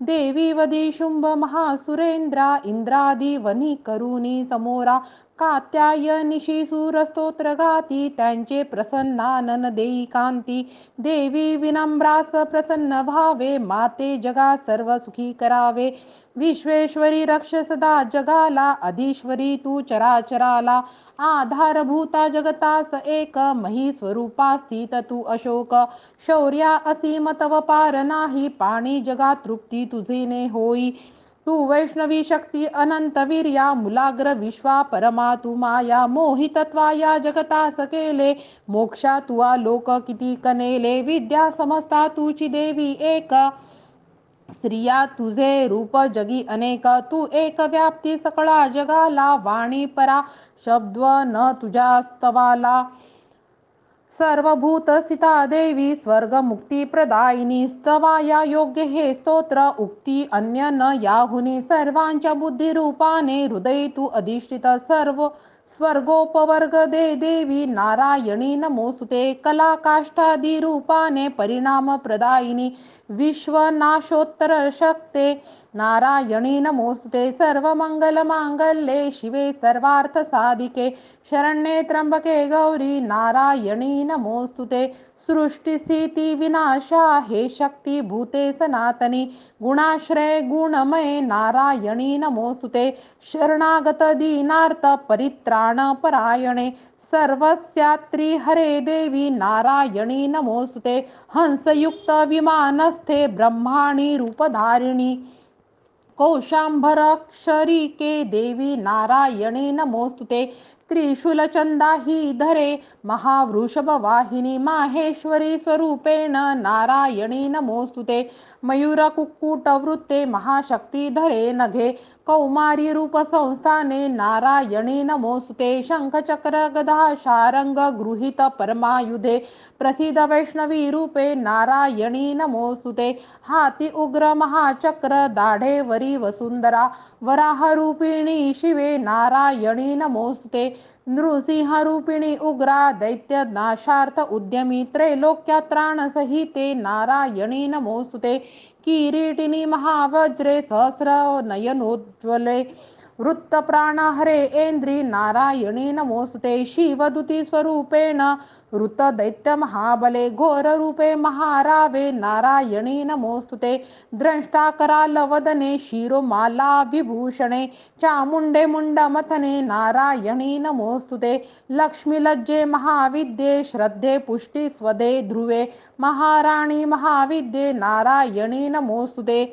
देवी वदी शुंभ महासुरेंद्रा इंद्रादी वनी करुणी समोरा कात्यायनिशी सूरस्तोत्र गाती त्यांचे प्रसन्नानन देई कांती देवी विनम्रास प्रसन्न व्हावे माते जगा सर्व सुखी करावे विश्वेश्वरी रक्ष सदा जगाला अधीश्वरी तू चराचराला आधारभूता जगतास एक मही स्वरूपा स्थित तू अशोक शौर्या असीम तव पार नाही पाणी जगा तृप्ती तुझे होई तू वैष्णवी शक्ती अनंत वीर्या मुलाग्र विश्वा परमा तू माया मोहितत्वाया जगतास केले मोक्षा तुआ लोक किती कनेले विद्या समस्ता तुची देवी एक स्त्रिया तुझे रूप जगी अनेक तू एक व्याप्ती सकळा जगाला वाणी परा शब्द न तुझ्या स्तवाला सर्वभूत स्थिता देवी स्वर्ग मुक्ती प्रदायिनी स्तवाया योग्य हे स्तोत्र उक्ती अन्य न याहुनी सर्वांच्या बुद्धी रूपाने हृदय तू अधिष्ठित सर्व स्वर्गोपवर्ग दे देवी नारायणी नमोस्तुते कला काष्ठादी रूपाने परिणाम प्रदायिनी विश्वनाशोत्तर शक्ते नारायणी नमोस्तुते सर्व मंगल मांगल्ये शिवे सर्वार्थ साधिके शरण्ये त्र्यंबके गौरी नारायणी नमोस्तुते सृष्टी स्थिती विनाशा हे शक्ती भूते सनातनी गुणाश्रय गुणमय नारायणी नमोस्तुते शरणागत दीनार्थ परित्राण परायणे सर्वस्यात्री हरे देवी नारायणी नमोस्तुते हंसयुक्त विमानस्थे ब्रह्माणी रूपधारिणी कौशांभरक्षरिके देवी नारायणी नमोस्तुते त्रिशूलचंदा ही धरे महावृषभ वाहिनी माहेश्वरी स्वरूपेण नारायणी नमोस्तुते मयूर कुक्कुट वृत्ते महाशक्ती धरे नघे कौमारी रूप संस्थाने नारायणी नमोस्तुते शंख चक्र गदा शारंग गृहीत परमायुधे प्रसिद्ध वैष्णवी रूपे नारायणी नमोस्तुते हाती उग्र महाचक्र दाढे वरी वसुंधरा वराह रूपिणी शिवे नारायणी नमोस्तुते नृसिंह रूपिणी उग्रा दैत्य नाशार्थ उद्यमी त्रैलोक्यात त्राण सहिते नारायणी नमोस्तुते किरीटिनी महावज्रे सहस्र नयनोज्ज्वले वृत्त प्राणहरे ऐन्द्री नारायणी नमोस्तुते शिवदूती स्वरूपेण वृत्त दैत्य महाबले घोर रूपे महारावे नारायणी नमोस्तुते द्रष्टा कराल वदने शिरोमाला विभूषणे चामुंडे मुंडमथने नारायणी नमोस्तुते लक्ष्मी लज्जे महाविद्ये श्रद्धे पुष्टी स्वदे ध्रुवे महाराणी महाविद्ये नारायणी नमोस्तुते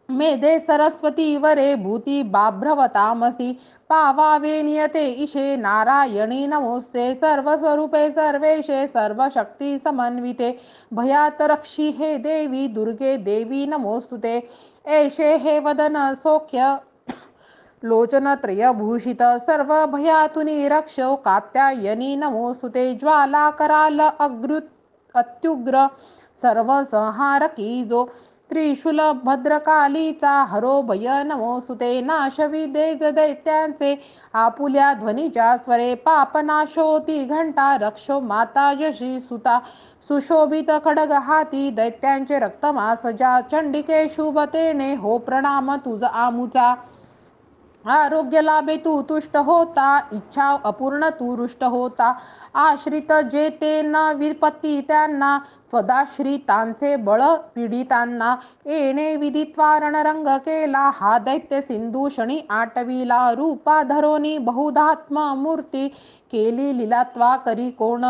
मेधे सरस्वती वरे भूती बाभ्रवतामसि पावावे नियते ईशे नारायणी नमोस्ते सर्वस्वरूपे सर्वेशे सर्वशक्ती समन्विते भयात रक्षी हे देवी दुर्गे देवी नमोस्तुते एषे हे वदन सौख्य लोचनत्रयभूषित सर्वभयातुनी रक्षो कात्यायनी नमोस्तुते ज्वाला कराल अत्युग्र सर्वसंहारकी जो त्रिशूल भद्रकालीचा हरो भय नमोस्तुते नाशविदे दैत्यांचे आपुल्या ध्वनीच्या स्वरे पापनाशोती घंटा रक्षो माता यशी सुता सुशोभित खडग हाती दैत्यांचे रक्तमासजा चंडिके शुभतेने हो प्रणाम तुझ आमुचा आरोग्य लाभे तू तुष्ट होता इच्छा अपूर्ण तू रुष्ट होता आश्रित जे ते न विपत्ती त्यांना स्वदाश्रितांचे बळ पीडितांना येणे विदित्वा रणरंग केला हा दैत्य सिंधू शनी आटविला रूपा धरोनी बहुधात्म मूर्ती केली लिलात्वा करी कोण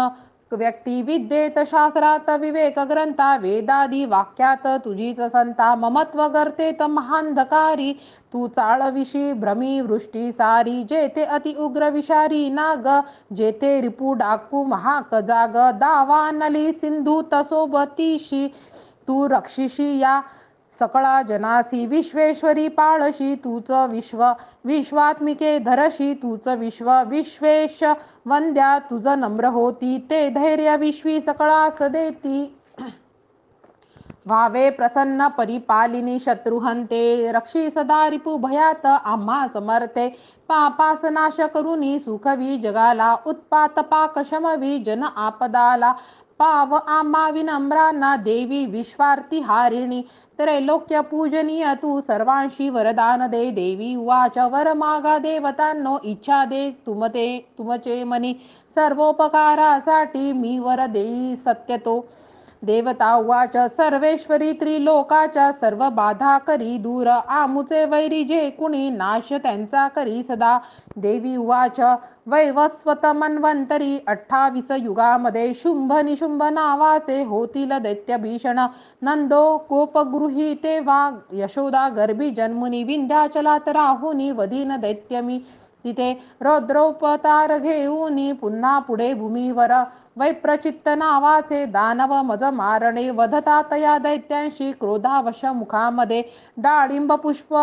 व्यक्ती विद्येत शास्त्रात विवेक ग्रंथा वेदादी वाक्यात तुझीच संता ममत्व गर्तेत महांधकारी तू चाळविशी भ्रमी वृष्टी सारी जेथे अति उग्र विषारी नाग जेथे रिपू डाकू महाकजाग दावानली सिंधू तसोबतीशी तू रक्षिशी या सकळा जनासी विश्वेश्वरी पाळशी तूच विश्वात्मिके धरशी तूच विश्वेश वंद्या तुझ नम्र होती ते धैर्य विश्वी सकळास देती व्हावे प्रसन्न परिपालिनी शत्रुहंते रक्षी सदा रिपू भयात आम्हा समर्थे पापास नाश करुनी सुखवी जगाला उत्पात पाक शमवी जन आपदाला पाव आम्हा विनम्रांना देवी विश्वार्थी हारिणी त्रैलोक्य पूजनीय तू सर्वांशी वरदान दे देवी उवाच वर मागा देवतांनो इच्छा दे तुमचे मनी सर्वोपकारासाठी मी वर देई सत्यतो देवता उवाच सर्वेश्वरी त्रिलोकाच्या सर्व बाधा करी दूर आमुचे वैरी जे कुणी नाश त्यांचा करी सदा देवी उवाच वैवस्वत मन्वंतरी 28 युगामध्ये शुंभ निशुंभ नावाचे होतील दैत्य भीषण नंदो कोपगृही तेव्हा यशोदा गर्भी जन्मुनी विंध्याचलात राहुनी वदीन दैत्यमी तिथे रौद्रोपतार घेऊनी पुन्हा पुढे भूमीवर वैप्रचित्त नावाचे दानव मज मारणे वधता तया दैत्यांशी क्रोधावश मुखामध्ये डाळिंब पुष्प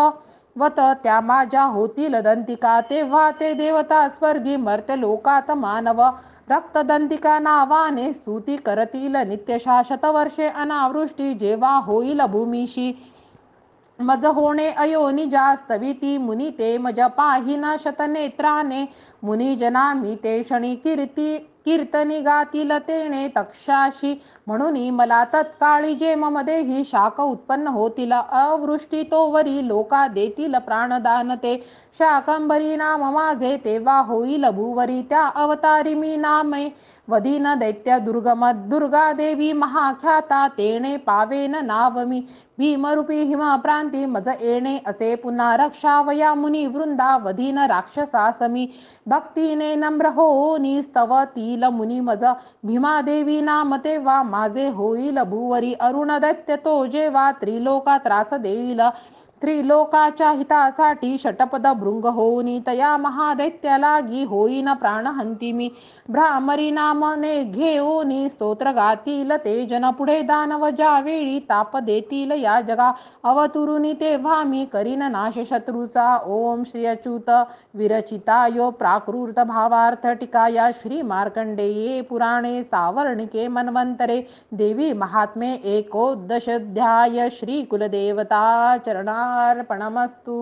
वत त्या माझ्या होतील दंतिका तेव्हा ते देवता स्वर्गी मर्त्य लोकात मानव रक्तदंतिका नावाने स्तुती करतील नित्य शाश्वत वर्षे अनावृष्टी जेव्हा होईल भूमीशी मज होणे अयोनिजा स्तविती मुनी ते मज पाहिन शतनेत्राने मुनिजना मी ते क्षणी कीर्तनी गातील तेने तक्षाशी म्हणून मला तत्काळी जे ममदेही शाक उत्पन्न होतील अवृष्टी तोवरी लोका देतील प्राणदान ते शाकंभरी नाम माझे तेव्हा होईल भूवरी त्या अवतारी मी नामे वदीन दैत्य दुर्गा देवी महाख्याता तेणे पावेन नाव मी भीमरूपी हिमप्रांती मज येणे असे पुन्हा रक्षावया मुनी वृंदा वधीन राक्षसासमी भक्तीने नम्र होनी स्तवतील मुनी मज भीमादेवी नाम तेव्हा माझे होईल भूवरी अरुण दैत्य तो जेव्हा त्रिलोका त्रास देईल त्रिलोकाच्या हितासाठी षटपद भृंग होनी तया महादैत्या लागी होईन प्राणहंती मी भ्रामरी नामने घेऊनी स्तोत्र गातील ते जन पुढे दानव ज्यावेळी ताप देतील या जगा अवतुरुनी तेव्हा मी करीन नाश शत्रूचा ओम श्री अच्युत विरचितायो प्राकृत भावार्थ टीकाया श्री मार्कंडेये पुराणे सावर्णिके मन्वंतरे देवी महात्मे एकोदशाध्याय श्री कुलदेवता चरणार्पणमस्तु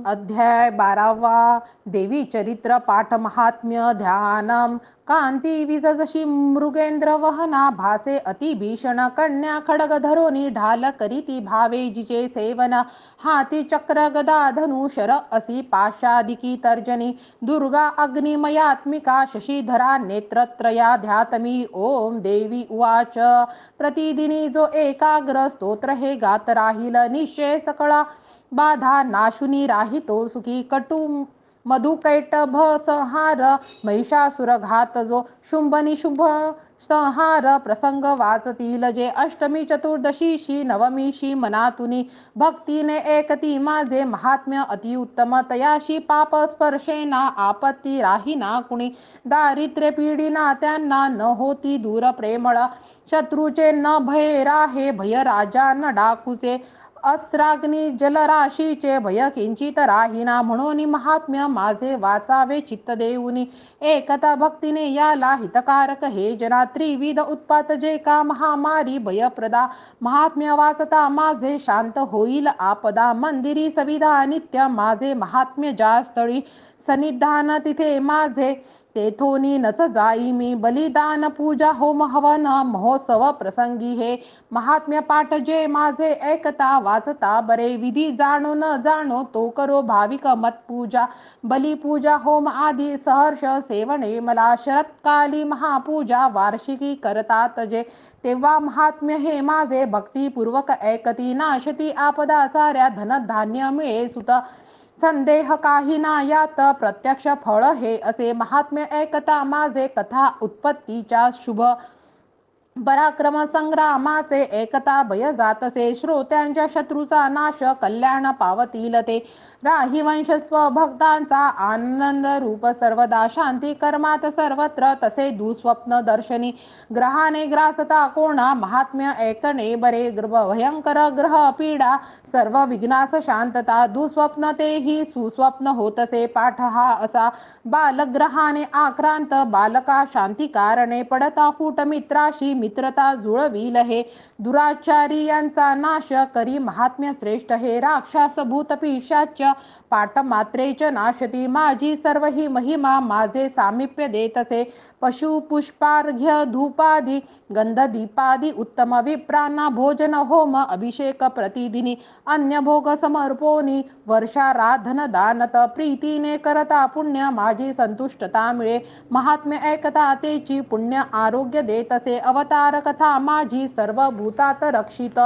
अध्याय 12 देवी चरित्र पाठ महात्म्य ध्यानम कांती विज जशी मृगेंद्र वहना भासे अति भीषण कन्या खडग धरोनी ढाल करीती भावे जिचे सेवन हाती चक्र गदा धनुशर असी पाशादिकी तर्जनी दुर्गा अग्निमयात्मिका शशीधरा नेत्रत्रया ध्यातमी ओम देवी उवाच प्रतिदिनी जो एकाग्र स्तोत्र हे गात राहील निश्चय सकळा बाधा नाशुनी राहितो सुखी कटू मधुकैटभ संहार महिषासुर घात जो शुंभ निशुंभ संहार प्रसंग वाचतील जे अष्टमी चतुर्दशीशी नवमीशी मनातुनी भक्तीने एकती माझे महात्म्य अतिउत्तम तयाशी पाप स्पर्शेना आपत्ती राहीना कुणी दारिद्र्य पीडिना त्यांना न होती दूर प्रेमळ शत्रूचे न भय राहे भय राजा न डाकूचे अस्त्राग्नी जलराशीचे भय किंचित राहीना म्हणून महात्म्य माझे वाचावे चित्त देऊनी एकता भक्तीने याला हितकारक हे जना त्रिविध उत्पात जे का महामारी भयप्रदा महात्म्य वाचता माझे शांत होईल आपदा मंदिरी सविधा नित्य माझे महात्म्य ज्या स्थळी सन्निधान तिथे माझे तेथोनी नच जाई मी बलिदान पूजा होम हवन महोत्सव प्रसंगी हे महात्म्य पाठ जे माझे ऐकता वाचता बरे विधी जाणो न जाणो तो करो भाविक मत पूजा बलिपूजा होम आदी सहर्ष सेवने मला शरत्काली महापूजा वार्षिकी करतात जे तेव्हा महात्म्य हे माझे भक्तीपूर्वक ऐकती नाशती आपदा साऱ्या धनधान्य मिळे सुत संदेह काही ना यात प्रत्यक्ष फळ हे असे महात्म्य ऐकता माझे कथा उत्पत्तीच्या शुभ पराक्रम संग्रामाचे एकता भय जातसे श्रोत्यांच्या शत्रूचा नाश कल्याण पावतील ते राही वंश स्वभक्तांचा आनंद रूप सर्वदा शांती कर्मात सर्वत्र तसे दुस्वप्न दर्शनी ग्रहाने ग्रासता कोणा महात्म्य ऐकणे बरे भयंकर ग्रह पीडा सर्व विघ्नास शांतता दुस्वप्न तेही सुस्वप्न होतसे पाठ हा असा बालग्रहाने आक्रांत बालका शांती कारणे पडता फूट मित्राशी मित्रता जुळविल हे दुराचारी यांचा नाश करी महात्म्य श्रेष्ठ हे राक्षस भूत पिशाच पाठ मात्रेच नाशती माझी सर्व ही महिमा माझे सामिप्य देतसे पशु पुष्पार्घ्य धूपादी गंध दीपादी उत्तम विप्रांना भोजन होम अभिषेक प्रतिदिनी अन्य भोग समर्पोनी वर्षाराधन दानत प्रीतीने करता पुण्य माझी संतुष्टता मिळे महात्म्य ऐकता तेची पुण्य आरोग्य देतसे अवतार कथा माझी सर्व भूतात रक्षित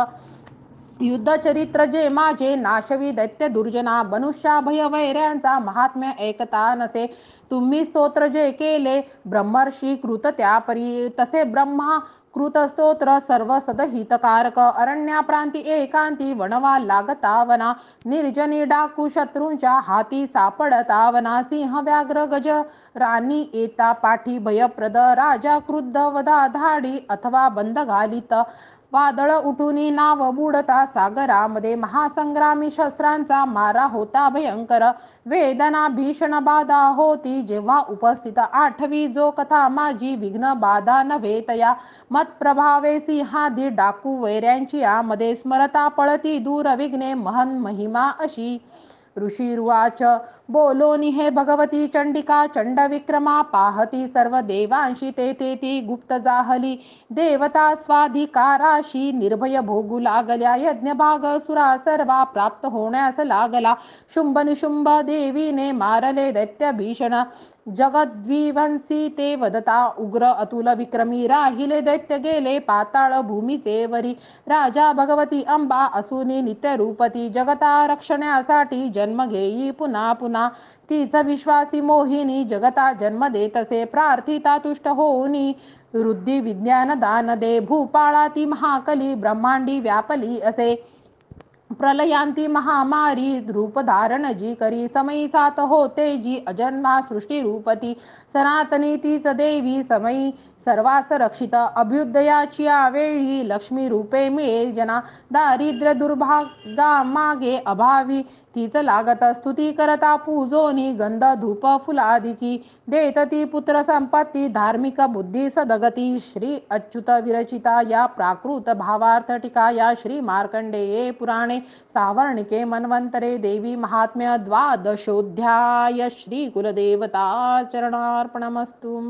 युद्ध चरित्र जे माझे नाशवी दैत्य दुर्जना मनुष्या भय वैऱ्यांचा महात्म्य ऐकता नसे तुम्ही स्तोत्र जे केले ब्रह्मर्षी कृत त्यापरी तसे ब्रह्मा कृत स्तोत्र सर्व सदहितकारक अरण्याप्रांती एकांती वणवा लागता वना निर्जनी डाकू शत्रूंच्या हाती सापडता वना सिंह व्याघ्र गज राणी येता पाठी भयप्रद राजा क्रुद्ध वदा धाडी अथवा बंद घालित वादळ उठुनी नाव बुडता सागरामध्ये महासंग्रामी शस्त्रांचा मारा होता भयंकर वेदना भीषण बाधा होती जेव्हा उपस्थित आठवी जो कथा माझी विघ्न बाधा नव्हे तया मत प्रभावे सिंहादी डाकू वैऱ्यांची यामध्ये स्मरता पळती दूर विघ्ने महन महिमा अशी ऋषीरुवाच बोलोनी हे भगवती चंडिका चंड विक्रमा पाहती सर्व देवांशी ते ती गुप्त जाहली देवता स्वाधिकाराशी निर्भय भोगू लागल्या यज्ञ भाग सुरा सर्वा प्राप्त होण्यास लागला शुंभ निशुंभ देवीने मारले दैत्य भीषण जगद्विवंसी ते वदता उग्र अतुल विक्रमी राहिले दैत्य गेले पाताळ भूमीचे वरी राजा भगवती अंबा असुनी नित्य रूपती जगता रक्षण्यासाठी जन्म घेई पुन्हा पुन्हा तीच विश्वासी मोहिनी जगता जन्म देतसे प्रार्थिता तुष्ट होऊनी वृद्धी विज्ञान दान दे भूपाळा ती महाकली ब्रह्मांडी व्यापली असे प्रलयांती महामारी रूप धारण जी करी समयी सात होते जी अजन्मा सृष्टी रूपती सनातनी तीच देवी समयी सर्वास रक्षित अभ्युदयाची वेळी लक्ष्मी रूपे मिळे जना दारिद्र्य दुर्भागा मागे अभावी तीच लागत स्तुती करता पूजोनी गंध धूप फुलादिकी देत ती पुत्र संपत्ती धार्मिक बुद्धी सदगती श्री अच्युत विरचिता या प्राकृत भावार्थ टीका या श्री मार्कंडेये पुराणे सावर्णिके मन्वंतरे देवी महात्म्य द्वादशोऽध्याय श्री कुलदेवता चरणार्पणमस्तु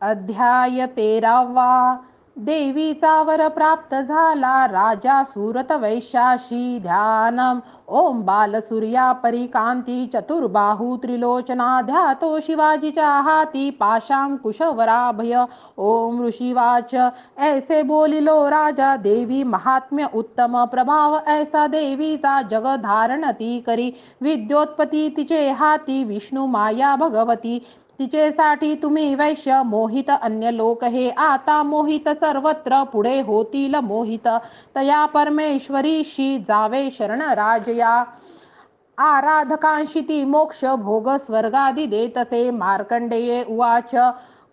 अध्याय 13वा देवीचा वर प्राप्त झाला राजा सुरत वैश्याशी ध्यानम ओम बालसूर्या परिकांती चतुर्बाहू त्रिलोचना ध्यातो शिवाजीच्या हाती पाशांकुश वराभय ओम ऋषिवाच ऐसे बोलिलो राजा देवी महात्म्य उत्तम प्रभाव ऐसा देवीचा जग धारण ती करी विद्योत्पत्ती तिचे हाती विष्णू माया भगवती तिचेसाठी तुम्ही वैश्य मोहित, अन्य लोक हे आता मोहित, सर्वत्र पुढे होतील मोहित. तया परमेश्वरीशी जावे शरण राजया, आराधकांशी ती मोक्ष भोग स्वर्गादी देतसे. मार्कंडेये उवाच,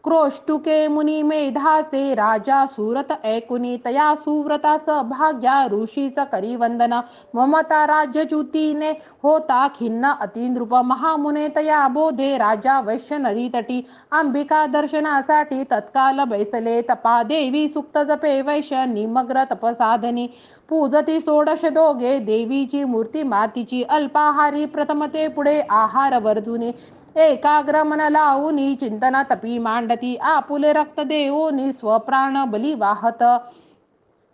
क्रोष्टुके मुनी मेधाचे राजा सुरत ऐकुनी, तया सुव्रतास भाग्या ऋषीच करी वंदन. ममता राज्यच्युतीने होता खिन्न अतिनृप, महामुने तया बोधे राजा वैश्य नदी तटी. अंबिका दर्शनासाठी तत्काल बैसले तपा, देवी सुक्त जपे वैश्य निमग्र तपसाधनी. पूजती षोडश दोघे देवीची मूर्ती मातीची, अल्पाहारी प्रथमते पुढे आहार वर्जुनी. एकाग्र मन लावूनी चिंतना तपी मांडती, आपुले रक्त देऊनी स्वप्राण बली वाहत.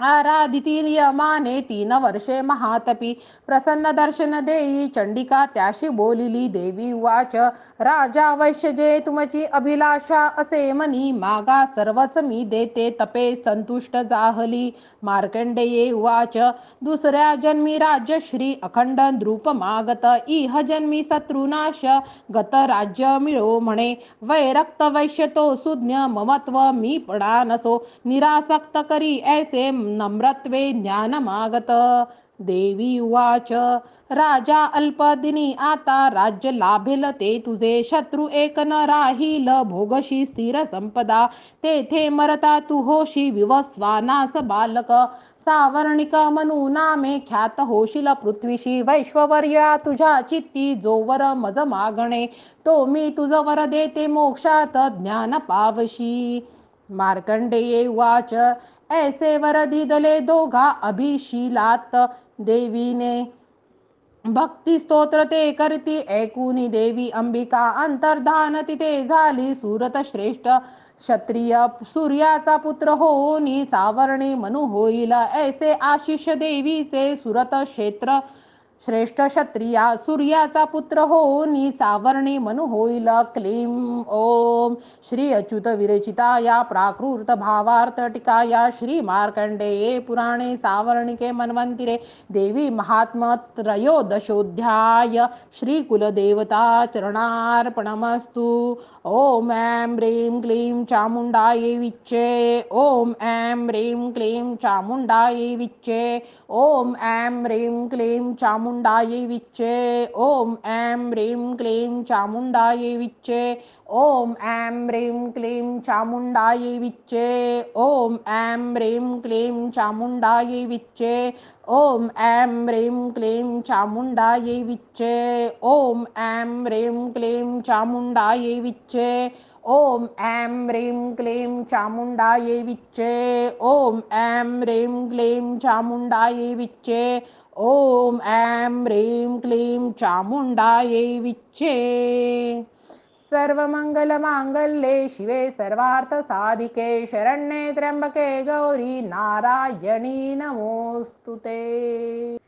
आराधिती यमाने 3 वर्षे महातपी, प्रसन्न दर्शन देई चंडिका त्याशी बोलिली. देवी उवाच, राजा वैश्य जे तुमची अभिलाषा असे मनी, मागा सर्वच मी देते तपे संतुष्ट जाहली. मार्कंडेये उवाच, दुसऱ्या जन्मी राज्यश्री अखंड नृप मागत, इह जन्मी शत्रुनाश गत राज्य मिळो म्हणे. वैरक्त वैश्य तो सुज्ञ ममत्व मी पडा नसो, निरासक्त करी ऐसे नम्रत्वे ज्ञान मागत. देवी उवाच, राजा अल्पदिनी आता राज्य लाभेल ते तुझे, शत्रू एक न राहील भोगशी स्थिर संपदा. तेथे मरता तू होशी विवस्वानास बालक, सावर्णिक म्हणू नामे ख्यात होशील पृथ्वीशी. वैश्ववर्या तुझ्या चित्ती जोवर मज मागणे, तो मी तुझ वर देते मोक्षात ज्ञान पावशी. मार्कंडेये उवाच, ऐसे वर दिदले दोघा अभिशीलात. देवीने भक्ती स्तोत्र ते करती ऐकुनी, देवी अंबिका अंतर्धान तिथे झाली. सुरत श्रेष्ठ क्षत्रिय सूर्याचा पुत्र होऊनी, सावर्णी मनु होईल. ऐसे आशिष देवीचे सुरत क्षेत्र श्रेष्ठ क्षत्रिया, सूर्याचा पुत्र होऊनी सावर्णी मनु होईल. क्लीं ओम श्री अच्युत विरचिताया प्राकृत भावार्थ टीकाया श्री मार्कंडेये पुराणे सावर्णिके मन्वंतिरे देवी महात्म त्रयोदशोऽध्याय. श्री कुलदेवता चरणार्पणमस्तु. ओम ऐं ह्रीं क्लीं चामुंडायै विच्चे, ओम ऐं ह्रीं क्लीं चामुंडायै विच्चे, ओम ऐं ह्रीं क्लीं चामुंडायै विच्चे, ओम ऐं ह्रीं क्लीं चामुंडायै विच्चे, ओम ऐं ह्रीं क्लीं चामुंडायै विच्चे, ओम ऐं ह्रीं क्लीं चामुंडायै विच्चे, ओम ऐं ह्रीं क्लीं चामुंडायै विच्चे, ओम ऐं ह्रीं क्लीं चामुंडायै विच्चे, ओम ऐं ह्रीं क्लीं चामुंडायै विच्चे, ओम ऐं ह्रीं क्लीं चामुंडायै विच्चे, ओम ऐं ह्रीं क्लीं चामुंडायै विच्चे. सर्वमंगलमांगल्ये शिवे सर्वार्थसाधिके, शरण्ये त्र्यंबके गौरी नारायणी नमोस्तुते.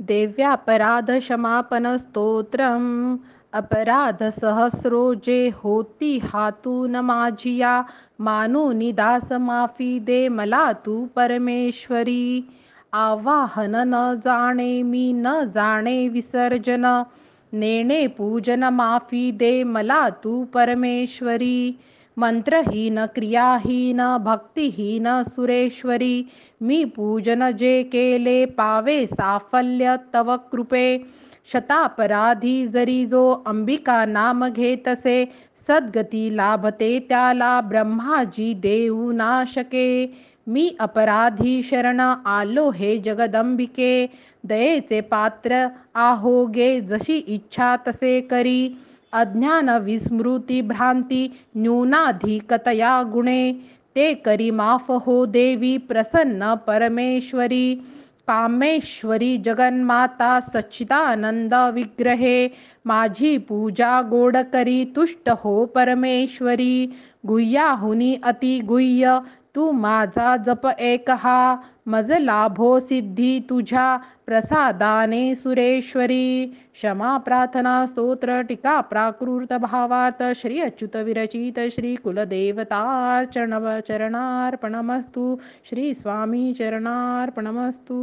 देव्यापराध क्षमापन स्तोत्रम्. अपराध सहस्रो जे होती हातून माझिया, मानूनी दास माफी दे मला तू परमेश्वरी. आवाहन न जाणे मी न जाणे विसर्जन, नेणे पूजन माफी दे मला तू परमेश्वरी. मंत्रहीन क्रियाहीन भक्तिहीन सुरेश्वरी, मी पूजन जे केले पावे साफल्य तव कृपे. शतापराधी जरी जो अंबिका नाम घेतसे, सद्गती लाभते त्याला ब्रह्माजी देऊ ना शके. मी अपराधी शरण आलो हे जगदंबिके, दयेचे पात्र आहोगे जशी इच्छा तसे करी. अज्ञान विस्मृती भ्रांती न्यूनाधिकतया गुणे, ते करी माफ हो देवी प्रसन्न परमेश्वरी. कामेश्वरी जगन्माता सच्चिदानंद विग्रहे, माझी पूजा गोड करी तुष्ट हो परमेश्वरी. गुह्याहुनी अति गुह्य तू माझा जप एक हा, मज लाभो सिद्धी तुझ्या प्रसादाने सुरेश्वरी. क्षमा प्रार्थना स्तोत्र टीका प्राकृत भावार्थ श्री अच्युत विरचित श्री कुलदेवता चरणार्पणमस्तु. श्री स्वामी चरणार्पणमस्तु.